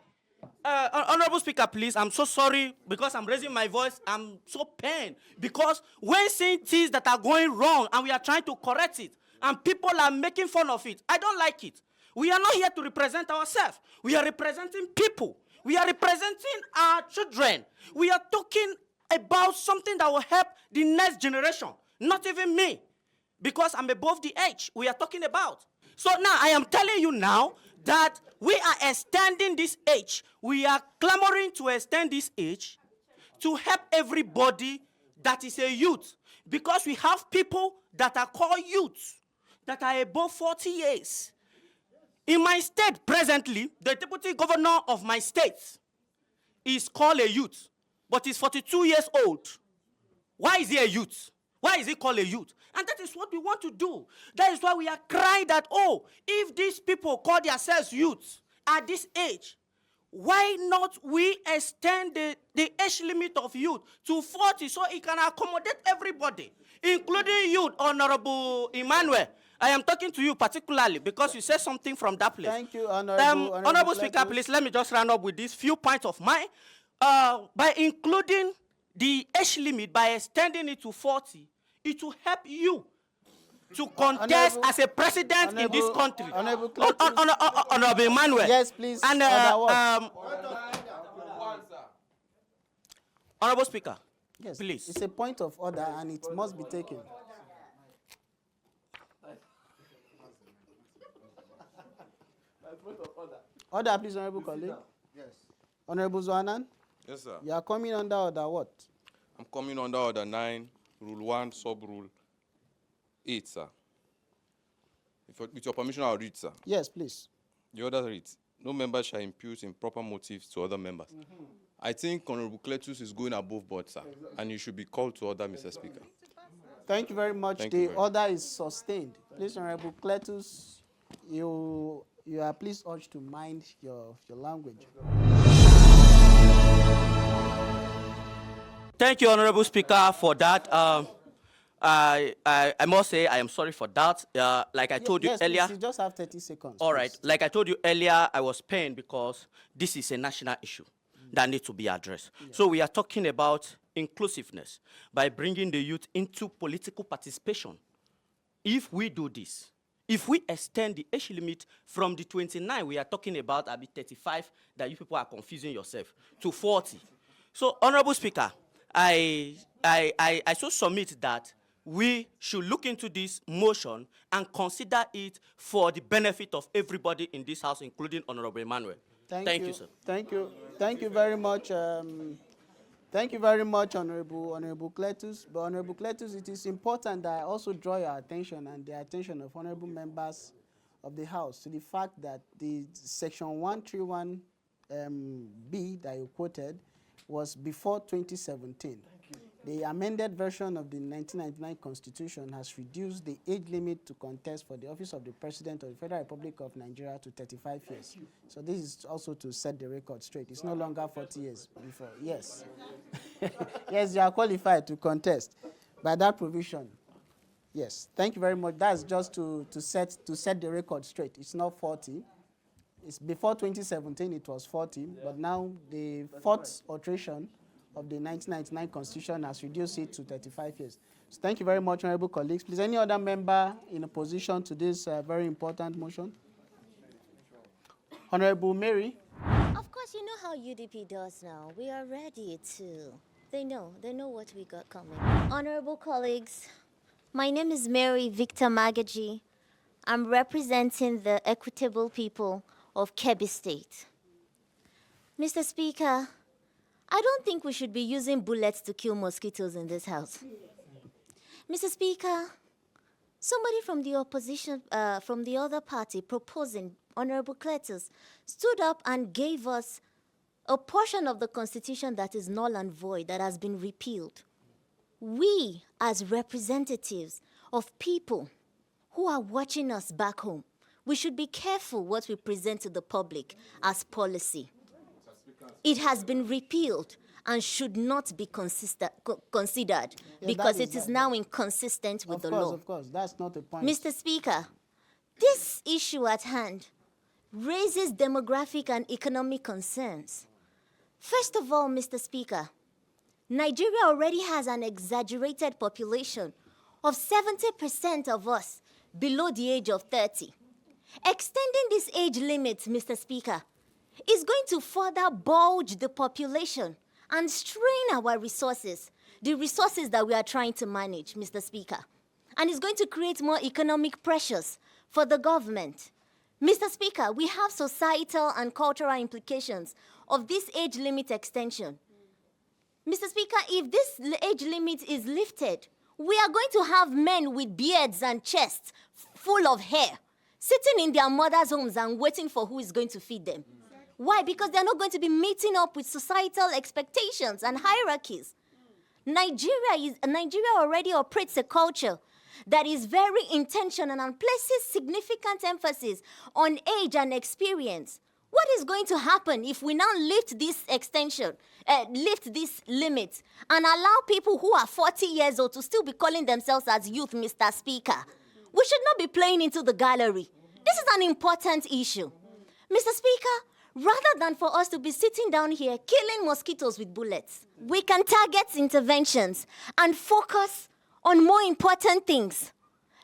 Honorable Speaker, please, I'm so sorry because I'm raising my voice. I'm so pained because when seeing things that are going wrong and we are trying to correct it and people are making fun of it, I don't like it. We are not here to represent ourselves. We are representing people. We are representing our children. We are talking about something that will help the next generation, not even me, because I'm above the age we are talking about. So now I am telling you now that we are extending this age. We are clamoring to extend this age to help everybody that is a youth, because we have people that are called youths that are above 40 years. In my state presently, the deputy governor of my state is called a youth, but he's 42 years old. Why is he a youth? Why is he called a youth? And that is what we want to do. That is why we are crying that, oh, if these people call themselves youths at this age, why not we extend the age limit of youth to 40 so it can accommodate everybody, including you, Honorable Emmanuel. I am talking to you particularly because you said something from that place. Thank you, Honorable. Honorable Speaker, please let me just round up with these few points of mine. By including the age limit, by extending it to 40, it will help you to contest as a president in this country. Honorable Emmanuel. Yes, please. And Honorable Speaker, yes, please. It's a point of order and it must be taken. Order, please, Honorable colleague. Yes. Honorable Zwanan. Yes, sir. You are coming under order what? I'm coming under order 9, rule 1, sub rule 8, sir. With your permission, I'll read, sir. Yes, please. The order reads, no member shall impute improper motives to other members. I think Honorable Cletus is going above board, sir, and you should be called to order, Mr. Speaker. Thank you very much. Thank the you very order is sustained. Please, Honorable Cletus, you are please urged to mind your language. Thank you, Honorable Speaker, for that. I must say I am sorry for that. Like I told you earlier. Please, you just have 30 seconds. All right. Like I told you earlier, I was pained because this is a national issue that needs to be addressed. Yeah. So we are talking about inclusiveness by bringing the youth into political participation. If we do this, if we extend the age limit from the 29 we are talking about, I'll be 35, that you people are confusing yourself, to 40. So, Honorable Speaker, I so submit that we should look into this motion and consider it for the benefit of everybody in this House, including Honorable Emmanuel. Thank you, sir. Thank you. Thank you very much. Thank you very much, Honorable Cletus. But Honorable Cletus, it is important that I also draw your attention and the attention of honorable members of the House to the fact that the Section 131B that you quoted was before 2017. The amended version of the 1999 Constitution has reduced the age limit to contest for the office of the President of the Federal Republic of Nigeria to 35 years. So this is also to set the record straight. It's no longer 40 years before. Yes. Yes, you are qualified to contest by that provision. Yes. Thank you very much. That's just to set the record straight. It's not 40. It's before 2017 it was 40, but now the fourth alteration of the 1999 Constitution has reduced it to 35 years. So thank you very much, honorable colleagues. Please, any other member in opposition to this very important motion? Honorable Mary. Of course, you know how UDP does now. We are ready to. They know what we got coming. Honorable colleagues, my name is Mary Victor Magaji. I'm representing the equitable people of Kebbi State. Mr. Speaker, I don't think we should be using bullets to kill mosquitoes in this house. Mr. Speaker, somebody from the opposition, from the other party proposing, Honorable Cletus, stood up and gave us a portion of the Constitution that is null and void, that has been repealed. We, as representatives of people who are watching us back home, we should be careful what we present to the public as policy. It has been repealed and should not be considered because it is now inconsistent with the law. Of course, that's not the point. Mr. Speaker, this issue at hand raises demographic and economic concerns. First of all, Mr. Speaker, Nigeria already has an exaggerated population of 70% of us below the age of 30. Extending this age limit, Mr. Speaker, is going to further bulge the population and strain our resources, the resources that we are trying to manage, Mr. Speaker. And it's going to create more economic pressures for the government. Mr. Speaker, we have societal and cultural implications of this age limit extension. Mr. Speaker, if this age limit is lifted, we are going to have men with beards and chests full of hair sitting in their mothers' homes and waiting for who is going to feed them. Why? Because they're not going to be meeting up with societal expectations and hierarchies. Nigeria already operates a culture that is very intentional and places significant emphasis on age and experience. What is going to happen if we now lift this extension, lift this limit, and allow people who are 40 years old to still be calling themselves as youth, Mr. Speaker? We should not be playing into the gallery. This is an important issue. Mr. Speaker, rather than for us to be sitting down here killing mosquitoes with bullets, we can target interventions and focus on more important things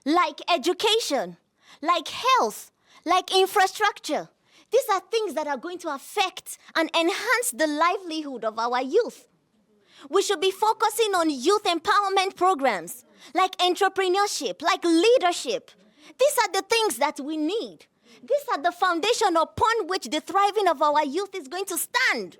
like education, like health, like infrastructure. These are things that are going to affect and enhance the livelihood of our youth. We should be focusing on youth empowerment programs, like entrepreneurship, like leadership. These are the things that we need. These are the foundation upon which the thriving of our youth is going to stand.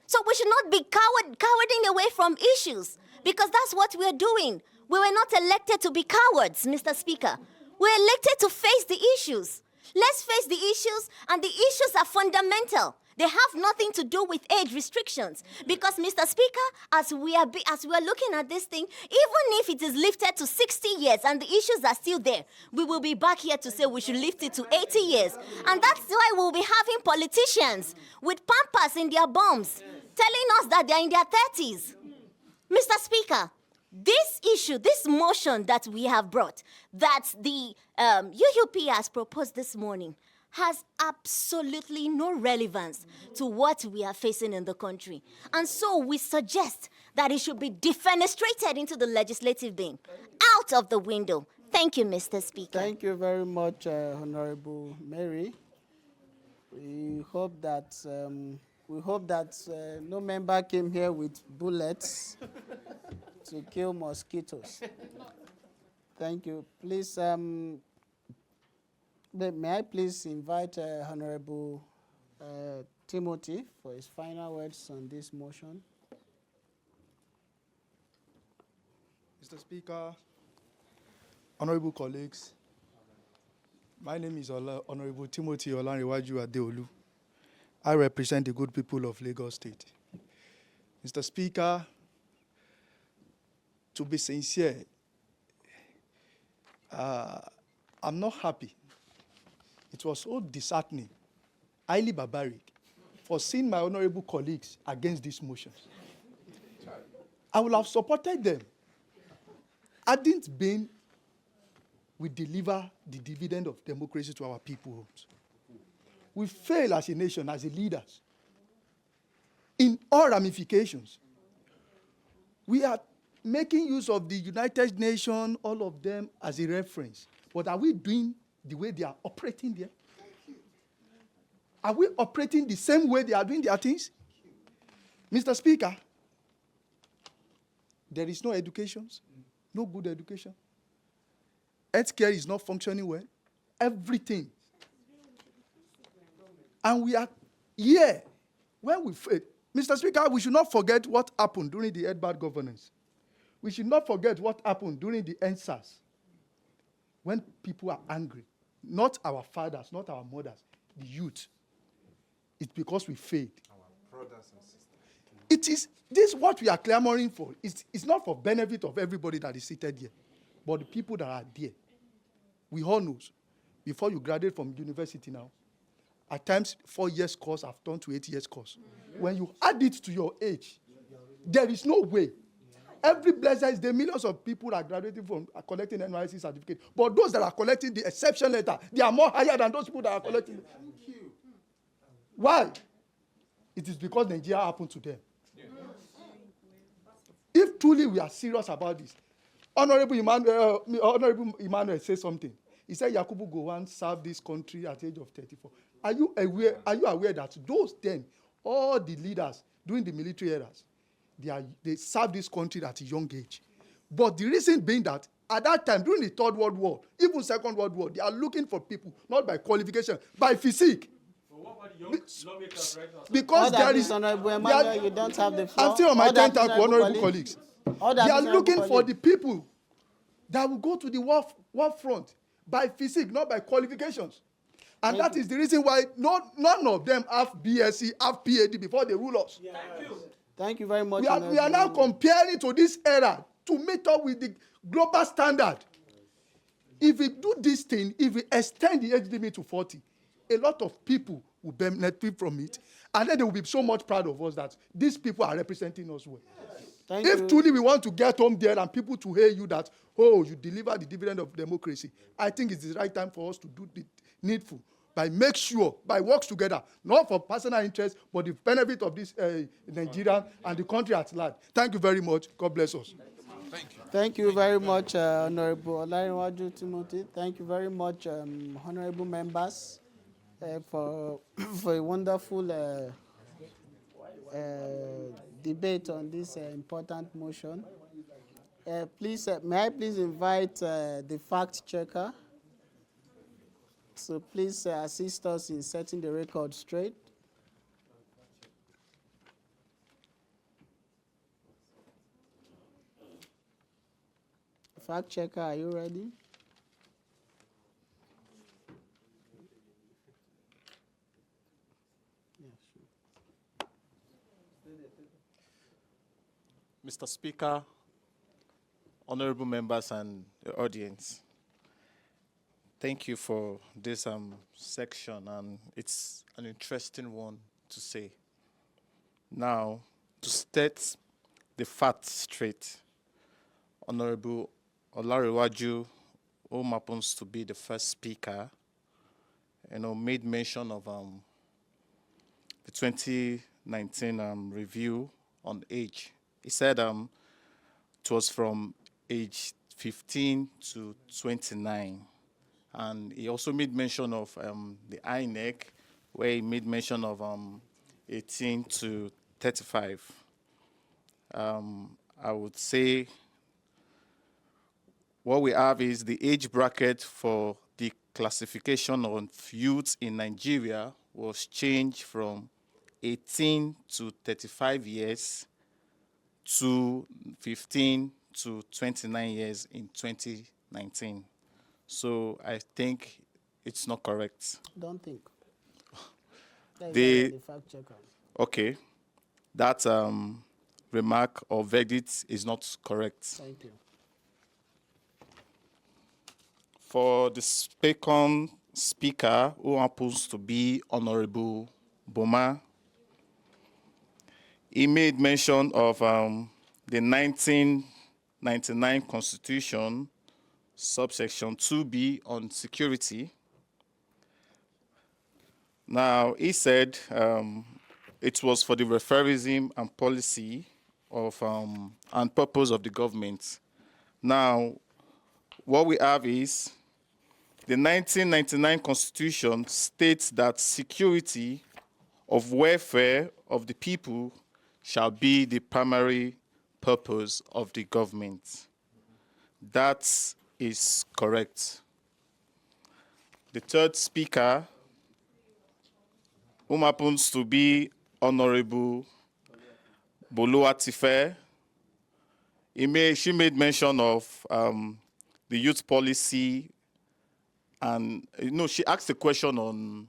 So we should not be cowarding away from issues, because that's what we're doing. We were not elected to be cowards, Mr. Speaker. We're elected to face the issues. Let's face the issues, and the issues are fundamental. They have nothing to do with age restrictions. Because, Mr. Speaker, as we are looking at this thing, even if it is lifted to 60 years and the issues are still there, we will be back here to say we should lift it to 80 years. And that's why we'll be having politicians with pampers in their bums telling us that they're in their 30s. Mr. Speaker, this issue, this motion that we have brought, that the UUP has proposed this morning, has absolutely no relevance to what we are facing in the country. And so we suggest that it should be defenestrated into the legislative bin, out of the window. Thank you, Mr. Speaker. Thank you very much, Honorable Mary. We hope that no member came here with bullets to kill mosquitoes. Thank you. Please, may I please invite Honorable Timothy for his final words on this motion? Mr. Speaker, honorable colleagues, my name is Honorable Timothy Olanrewaju Adeolu. I represent the good people of Lagos State. Mr. Speaker, to be sincere, I'm not happy. It was so disheartening, highly barbaric, for seeing my honorable colleagues against these motions. I would have supported them. Hadn't been, we deliver the dividend of democracy to our people. We fail as a nation, as a leaders, in all ramifications. We are making use of the United Nations, all of them, as a reference. But are we doing the way they are operating there? Are we operating the same way they are doing their things? Mr. Speaker, there is no education, no good education. Healthcare is not functioning well. Everything. And we are here when we fail. Mr. Speaker, we should not forget what happened during the bad governance. We should not forget what happened during the NSAS, when people are angry. Not our fathers, not our mothers, the youth. It's because we failed. Our brothers and sisters. It is this what we are clamoring for. It's not for benefit of everybody that is seated here, but the people that are there. We all know. before you graduate from university now, at times 4 years course have turned to 8 years course. When you add it to your age, there is no way. Every blessed day, millions of people are graduating from collecting NYSC certificate. But those that are collecting the exception letter, they are more higher than those people that are collecting it. Why? It is because Nigeria happened to them. If truly we are serious about this, Honorable Emmanuel says something. He said Yakubu Gowon served this country at the age of 34. Are you aware that those then, all the leaders during the military eras, they served this country at a young age? But the reason being that at that time, during the Third World War, even Second World War, they are looking for people, not by qualification, by physique. Because there is, Emmanuel, you don't have the floor. I'm still on my 10th honorable colleagues. They are looking for the people that will go to the war front by physique, not by qualifications. And that is the reason why none of them have BSc, have PhD before they rule us. Yeah. Thank you very much. We are now comparing to this era to meet up with the global standard. If we do this thing, if we extend the age limit to 40, a lot of people will benefit from it. And then they will be so much proud of us that these people are representing us well. If truly we want to get home there and people to hear you that, oh, you deliver the dividend of democracy, I think it's the right time for us to do the needful by works together, not for personal interest, but the benefit of this Nigeria and the country at large. Thank you very much. God bless us. Thank you. Thank you very much, Honorable Olarinwaju Timothy. Thank you very much, honorable members, for a wonderful debate on this important motion. Please, may I please invite the fact checker? So please assist us in setting the record straight. Fact checker, are you ready? Mr. Speaker, honorable members and the audience, thank you for this section, and it's an interesting one to say. Now, to state the facts straight, Honorable Olarinwaju, who happens to be the first speaker, made mention of the 2019 review on age. He said it was from age 15 to 29. And he also made mention of the INEC, where he made mention of 18 to 35. I would say what we have is the age bracket for the classification of youth in Nigeria was changed from 18 to 35 years to 15 to 29 years in 2019. So I think it's not correct. Don't think. The fact checker. Okay, that remark or verdict is not correct. Thank you. For the second speaker, who happens to be Honorable Boma, he made mention of the 1999 Constitution, subsection 2B on security. Now, he said it was for the referendum and policy of and purpose of the government. Now, what we have is the 1999 Constitution states that security of welfare of the people shall be the primary purpose of the government. That is correct. The third speaker, whom happens to be Honorable Boluwatife, she made mention of the youth policy, and she asked a question on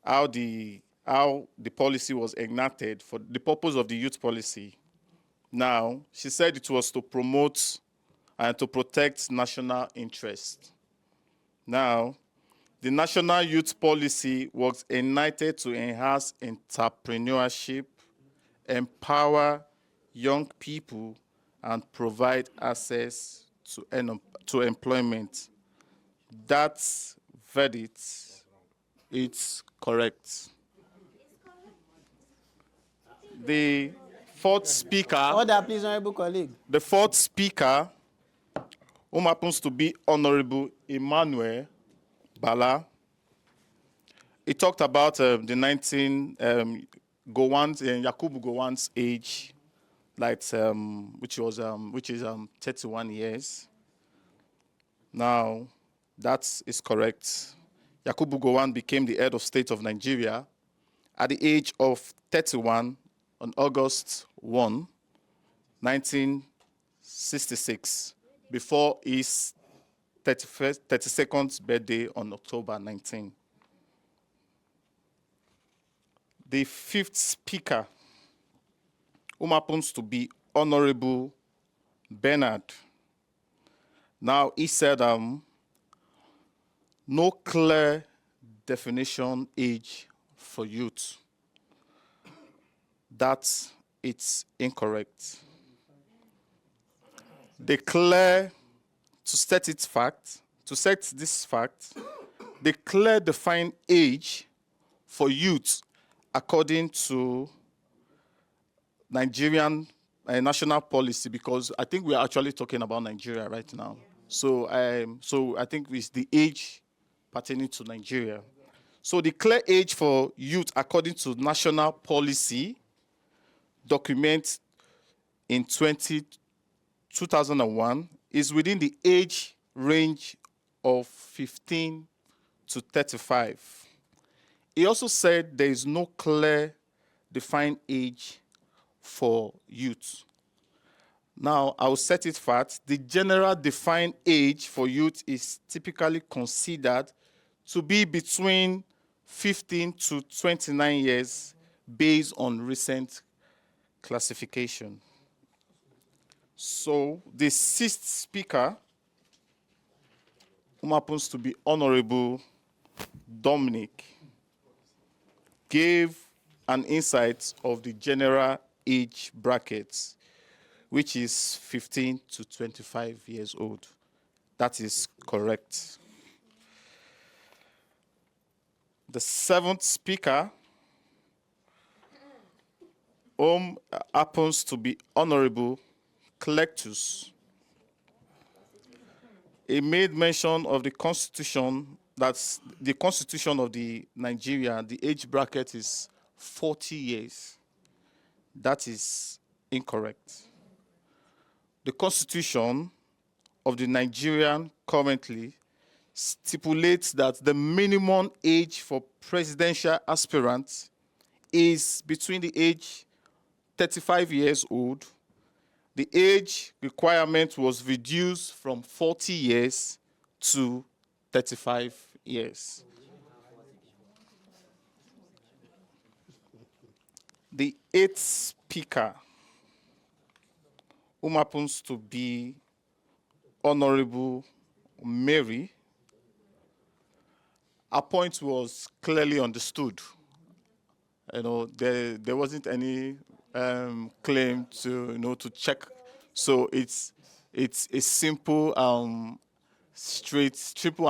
how the policy was enacted for the purpose of the youth policy. Now, she said it was to promote and to protect national interest. Now, The National Youth Policy was enacted to enhance entrepreneurship, empower young people, and provide access to employment. That verdict is correct. The fourth speaker, Order, please, honorable colleague. the fourth speaker, whom happens to be Honorable Emmanuel Bala, he talked about the 19 Gowon's Yakubu Gowon's age, like which is 31 years. Now, that is correct. Yakubu Gowon became the head of state of Nigeria at the age of 31 on August 1, 1966, before his 32nd birthday on October 19. The fifth speaker, whom happens to be Honorable Bernard. Now, he said, no clear definition age for youth. That it's incorrect. To set this fact, the clear defined age for youth according to Nigerian national policy, because I think we are actually talking about Nigeria right now. So I think it's the age pertaining to Nigeria. So the clear age for youth according to national policy document in 2001 is within the age range of 15 to 35. He also said there is no clear defined age for youth. Now, I will set it fat. The general defined age for youth is typically considered to be between 15 to 29 years based on recent classification. So, the sixth speaker, whom happens to be Honorable Dominic, gave an insight of the general age brackets, which is 15 to 25 years old. That is correct. The seventh speaker, whom happens to be Honorable Clectus, he made mention of the Constitution. That's the Constitution of the Nigeria. The age bracket is 40 years. That is incorrect. The Constitution of the Nigerian currently stipulates that the minimum age for presidential aspirants is between the age 35 years old. The age requirement was reduced from 40 years to 35 years. The eighth speaker, whom happens to be Honorable Mary, her point was clearly understood. You know, there wasn't any claim to to check. So it's a simple triple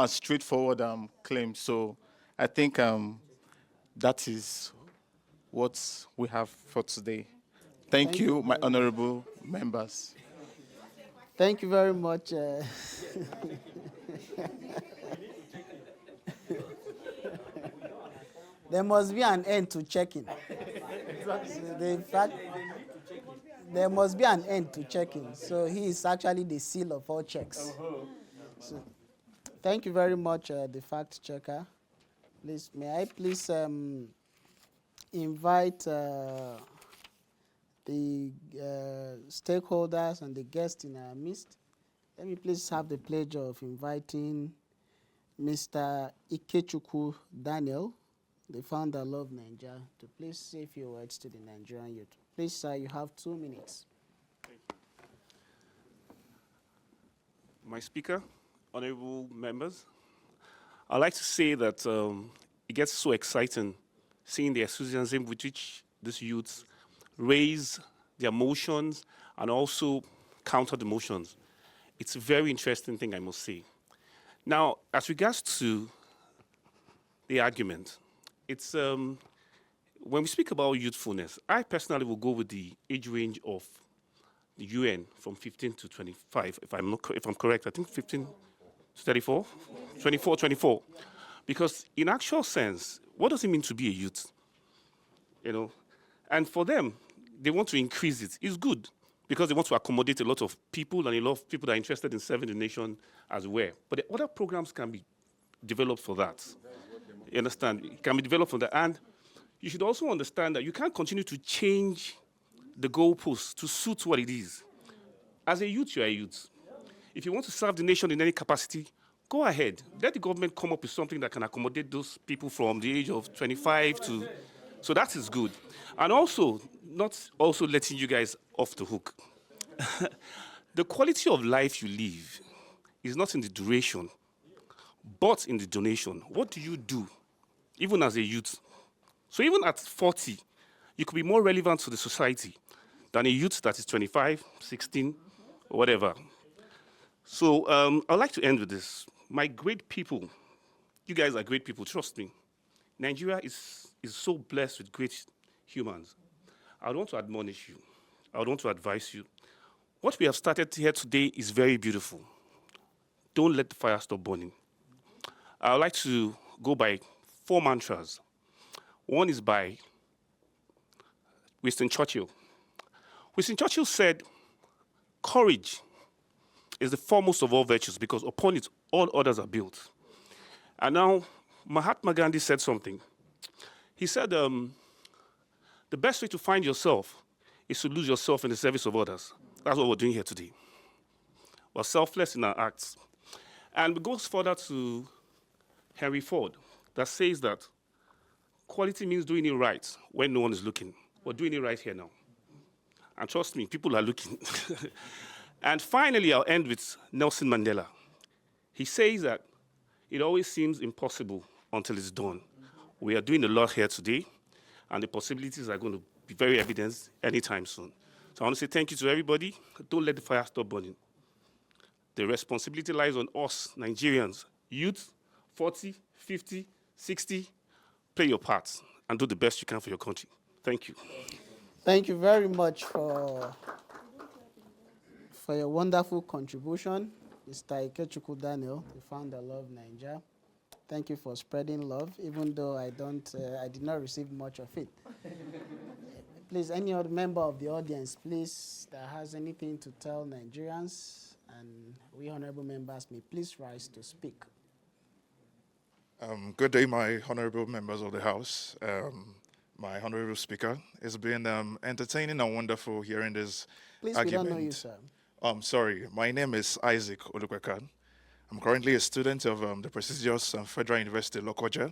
and straightforward claim. So I think that is what we have for today. Thank you, my honorable members. Thank you very much. There must be an end to checking. In fact, there must be an end to checking. So he is actually the seal of all checks. So, thank you very much, the fact checker. Please, may I please invite the stakeholders and the guests in our midst. Let me please have the pleasure of inviting Mr. Ikechukwu Daniel, the founder of Love Nigeria, to please say a few words to the Nigerian youth. Please, sir, you have 2 minutes. My speaker, honorable members, I like to say that it gets so exciting seeing the enthusiasm with which these youths raise their emotions and also counter the emotions. It's a very interesting thing, I must say. Now, as regards to the argument, it's when we speak about youthfulness, I personally will go with the age range of the UN from 15 to 25, if I'm correct. I think 15 to 34, 24. Because in actual sense, what does it mean to be a youth? You know, and for them, they want to increase it. It's good because they want to accommodate a lot of people and a lot of people that are interested in serving the nation as well. But the other programs can be developed for that. You understand? It can be developed for that. And you should also understand that you can't continue to change the goalposts to suit what it is. As a youth, you are a youth. If you want to serve the nation in any capacity, go ahead. Let the government come up with something that can accommodate those people from the age of 25 to... So that is good. And also, not also letting you guys off the hook. The quality of life you live is not in the duration, but in the donation. What do you do, even as a youth? So even at 40, you could be more relevant to the society than a youth that is 25, 16, or whatever. So I'd like to end with this. My great people, you guys are great people, trust me. Nigeria is so blessed with great humans. I want to admonish you. I want to advise you. What we have started here today is very beautiful. Don't let the fire stop burning. I would like to go by 4 mantras. One is by Winston Churchill. Winston Churchill said, courage is the foremost of all virtues because upon it all others are built. And now Mahatma Gandhi said something. He said, the best way to find yourself is to lose yourself in the service of others. That's what we're doing here today. We're selfless in our acts. And it goes further to Henry Ford that says that quality means doing it right when no one is looking. We're doing it right here now. And trust me, people are looking. And finally, I'll end with Nelson Mandela. He says that it always seems impossible until it's done. We are doing a lot here today, and the possibilities are going to be very evident anytime soon. So I want to say thank you to everybody. Don't let the fire stop burning. The responsibility lies on us, Nigerians, youth, 40, 50, 60. Play your part and do the best you can for your country. Thank you. Thank you very much for your wonderful contribution, Mr. Ikechukwu Daniel, the founder of Nigeria. Thank you for spreading love, even though I did not receive much of it. Please, any other member of the audience, please, that has anything to tell Nigerians, and we honorable members may please rise to speak. Good day, my honorable members of the House, my honorable speaker. It's been entertaining and wonderful hearing this Please, argument. we don't know you, sir. Sorry, my name is Isaac Olukwekan. I'm currently a student of the prestigious Federal University Lokoja,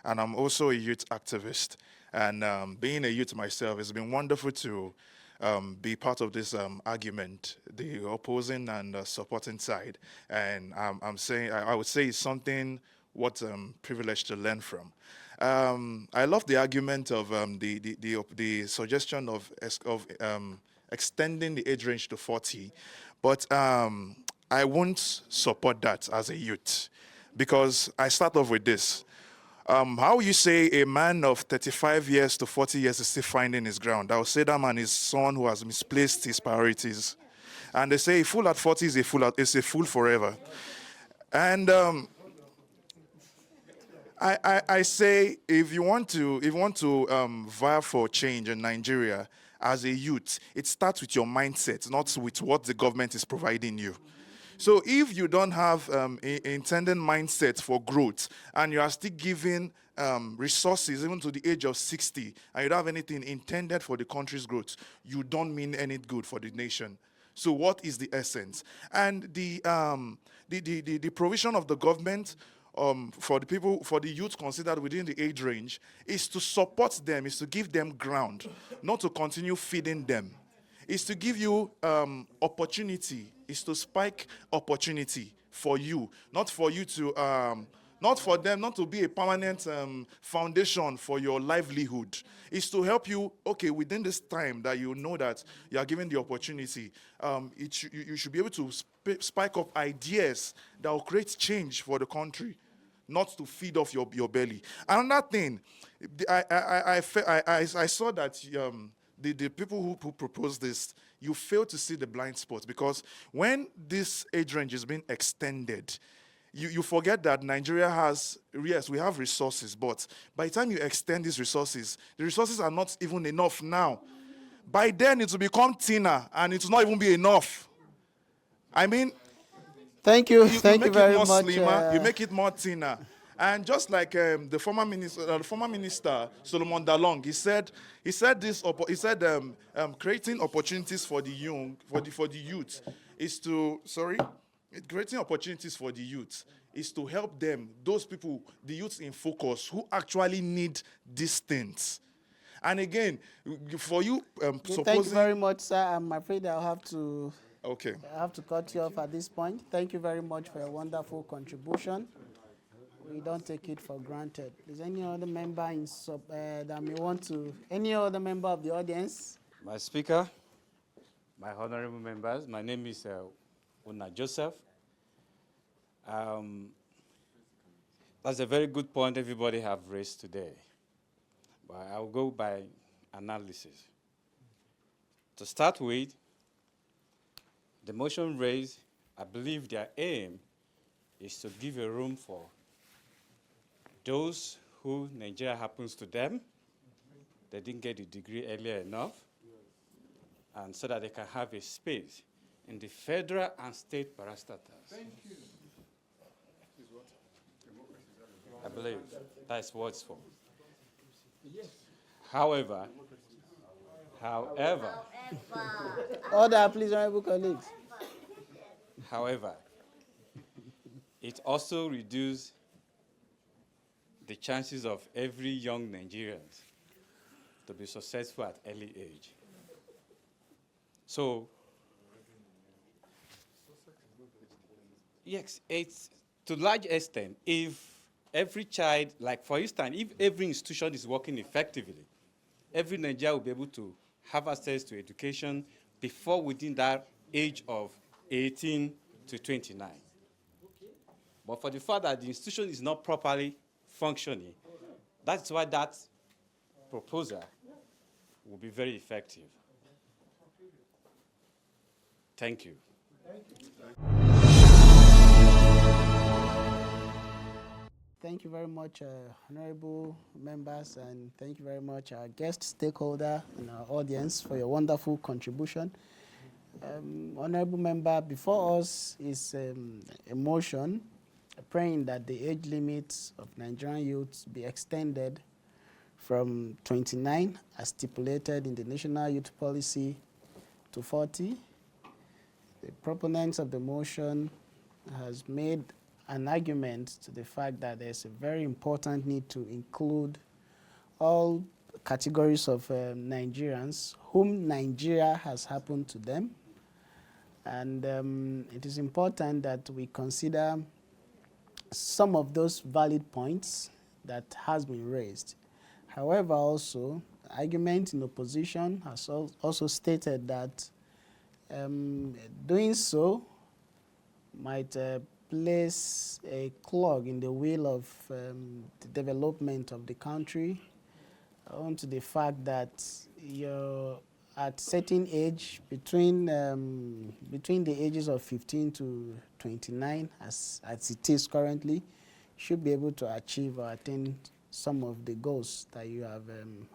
and I'm also a youth activist. And being a youth myself, it's been wonderful to be part of this argument, the opposing and supporting side. And I would say it's something what privilege to learn from. I love the argument of the suggestion of extending the age range to 40, but I won't support that as a youth, because I start off with this. How you say a man of 35 years to 40 years is still finding his ground? I would say that man is someone who has misplaced his priorities. And they say a fool at 40 is a fool forever. And I say if you want to vie for change in Nigeria as a youth, it starts with your mindset, not with what the government is providing you. So if you don't have intended mindset for growth, and you are still giving resources even to the age of 60, and you don't have anything intended for the country's growth, you don't mean any good for the nation. So what is the essence? And the provision of the government for the youth considered within the age range is to support them, is to give them ground, not to continue feeding them. Is to give you opportunity, is to spike opportunity for you, not for you to not for them, not to be a permanent foundation for your livelihood. It's to help you, okay, within this time that you know that you are given the opportunity, you should be able to spike up ideas that will create change for the country, not to feed off your belly. Another thing, I saw that the people who proposed this, you fail to see the blind spots, because when this age range is being extended, you forget that Nigeria has, yes, we have resources, but by the time you extend these resources, the resources are not even enough now. By then, it will become thinner, and it will not even be enough. I mean, thank you make very it more much. slimmer, you make it more thinner. And just like the former minister Solomon Dalong, he said creating opportunities for the young, for the youth, is to creating opportunities for the youth is to help them, those people, the youths in focus, who actually need these things. And again, for you, Okay, thank you very much, sir. I'm afraid I'll have to. Okay. I have to cut you off at this point. Thank you very much for your wonderful contribution. We don't take it for granted. Is any other member that may want to? Any other member of the audience? My speaker, my honorable members, my name is Una Joseph. That's a very good point everybody have raised today. But I'll go by analysis. To start with, the motion raised, I believe their aim is to give a room for those who Nigeria happens to them, they didn't get a degree earlier enough, and so that they can have a space in the federal and state parastatals. Thank you. I believe that's what it's for. However, Order, please, honorable colleagues. However, it also reduces the chances of every young Nigerian to be successful at early age. So, yes, it's to a large extent, if every child, like for instance, if every institution is working effectively, every Nigerian will be able to have access to education before within that age of 18 to 29. But for the fact that the institution is not properly functioning, that's why that proposal will be very effective. Thank you. Thank you very much, honorable members, and thank you very much, our guest stakeholder and our audience, for your wonderful contribution. Honorable member, before us is a motion praying that the age limit of Nigerian youths be extended from 29, as stipulated in the National Youth Policy, to 40. The proponents of the motion has made an argument to the fact that there's a very important need to include all categories of Nigerians whom Nigeria has happened to them. And it is important that we consider some of those valid points that has been raised. However, also, argument in opposition has also stated that doing so might place a clog in the wheel of the development of the country, on to the fact that you're at certain age, between the ages of 15 to 29, as it is currently, should be able to achieve or attain some of the goals that you have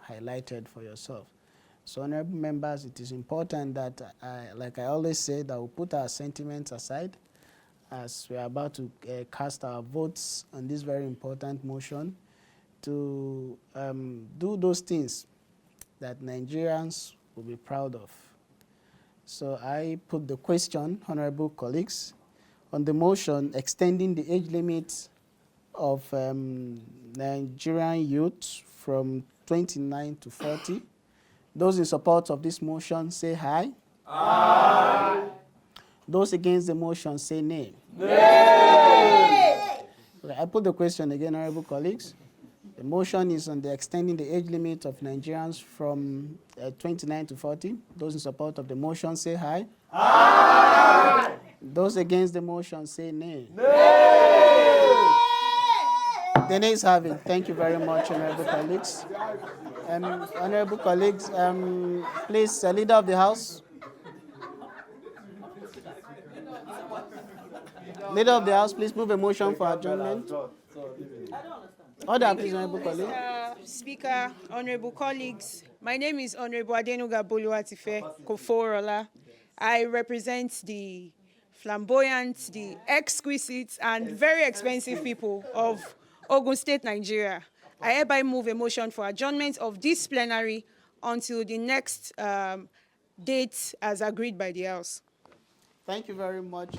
highlighted for yourself. So, honorable members, it is important that, like I always say, that we put our sentiments aside as we are about to cast our votes on this very important motion, to do those things that Nigerians will be proud of. So I put the question, honorable colleagues, on the motion extending the age limit of Nigerian youth from 29 to 40. Those in support of this motion say aye. Aye. Those against the motion say nay. Nay. I put the question again, honorable colleagues. The motion is on the extending the age limit of Nigerians from 29 to 40. Those in support of the motion say aye. Aye. Those against the motion say nay. Nay. The nays have it. Thank you very much, honorable colleagues. Honorable colleagues, please, Leader of the House. Leader of the House, please move a motion for adjournment. Order, please, honorable colleague. Speaker, honorable colleagues, my name is Honorable Adenuga Boluwatife Koforola. I represent the flamboyant, the exquisite, and very expensive people of Ogun State, Nigeria. I hereby move a motion for adjournment of this plenary until the next date as agreed by the House. Thank you very much,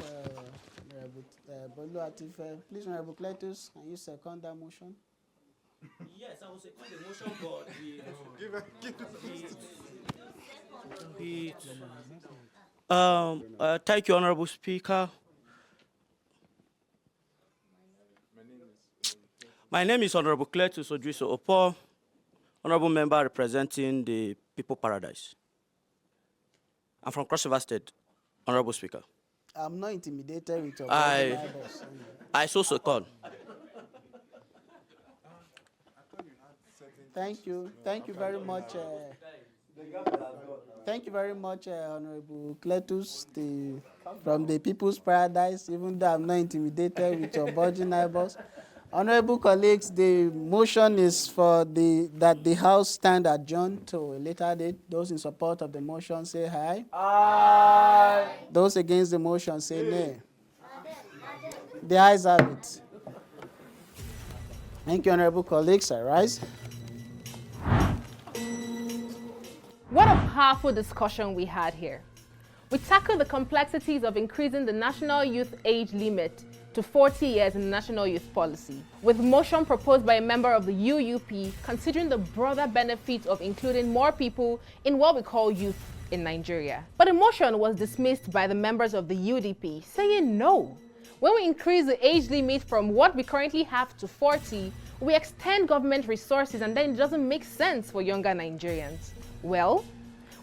Boluwatife. Please, Honorable Cletus, can you second that motion? Yes, I will second the motion, but thank you, Honorable Speaker. My name is Honorable Cletus Odriso Opo, Honorable Member representing the People Paradise. I'm from Cross River State, Honorable Speaker. I'm not intimidated with your I so call. Thank you. Thank you very much. Thank you very much, Honorable Cletus, from the People's Paradise, even though I'm not intimidated with your budget neighbors. Honorable colleagues, the motion is for that the House stand adjourned to a later date. Those in support of the motion say aye. Aye. Those against the motion say nay. The ayes have it. Thank you, honorable colleagues. I rise. What a powerful discussion we had here. We tackled the complexities of increasing the national youth age limit to 40 years in the National Youth Policy, with motion proposed by a member of the UUP considering the broader benefits of including more people in what we call youth in Nigeria. But the motion was dismissed by the members of the UDP, saying no. When we increase the age limit from what we currently have to 40, we extend government resources and then it doesn't make sense for younger Nigerians. Well,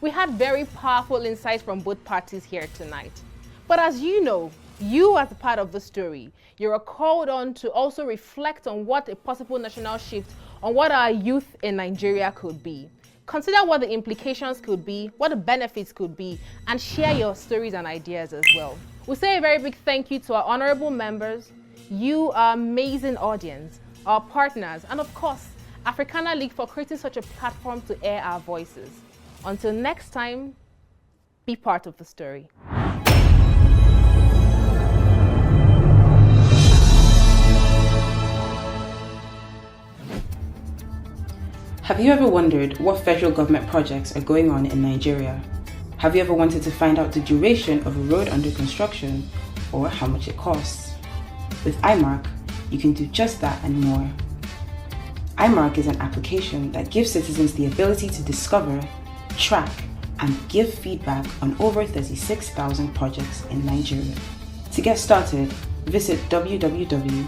we had very powerful insights from both parties here tonight. But as you know, you as a part of the story, you're called on to also reflect on what a possible national shift on what our youth in Nigeria could be. Consider what the implications could be, what the benefits could be, and share your stories and ideas as well. We say a very big thank you to our honorable members, you, our amazing audience, our partners, and of course, Africana League for creating such a platform to air our voices. Until next time, be part of the story. Have you ever wondered what federal government projects are going on in Nigeria? Have you ever wanted to find out the duration of a road under construction or how much it costs? With iMark, you can do just that and more. iMark is an application that gives citizens the ability to discover, track, and give feedback on over 36,000 projects in Nigeria. To get started, visit www.imark.ng.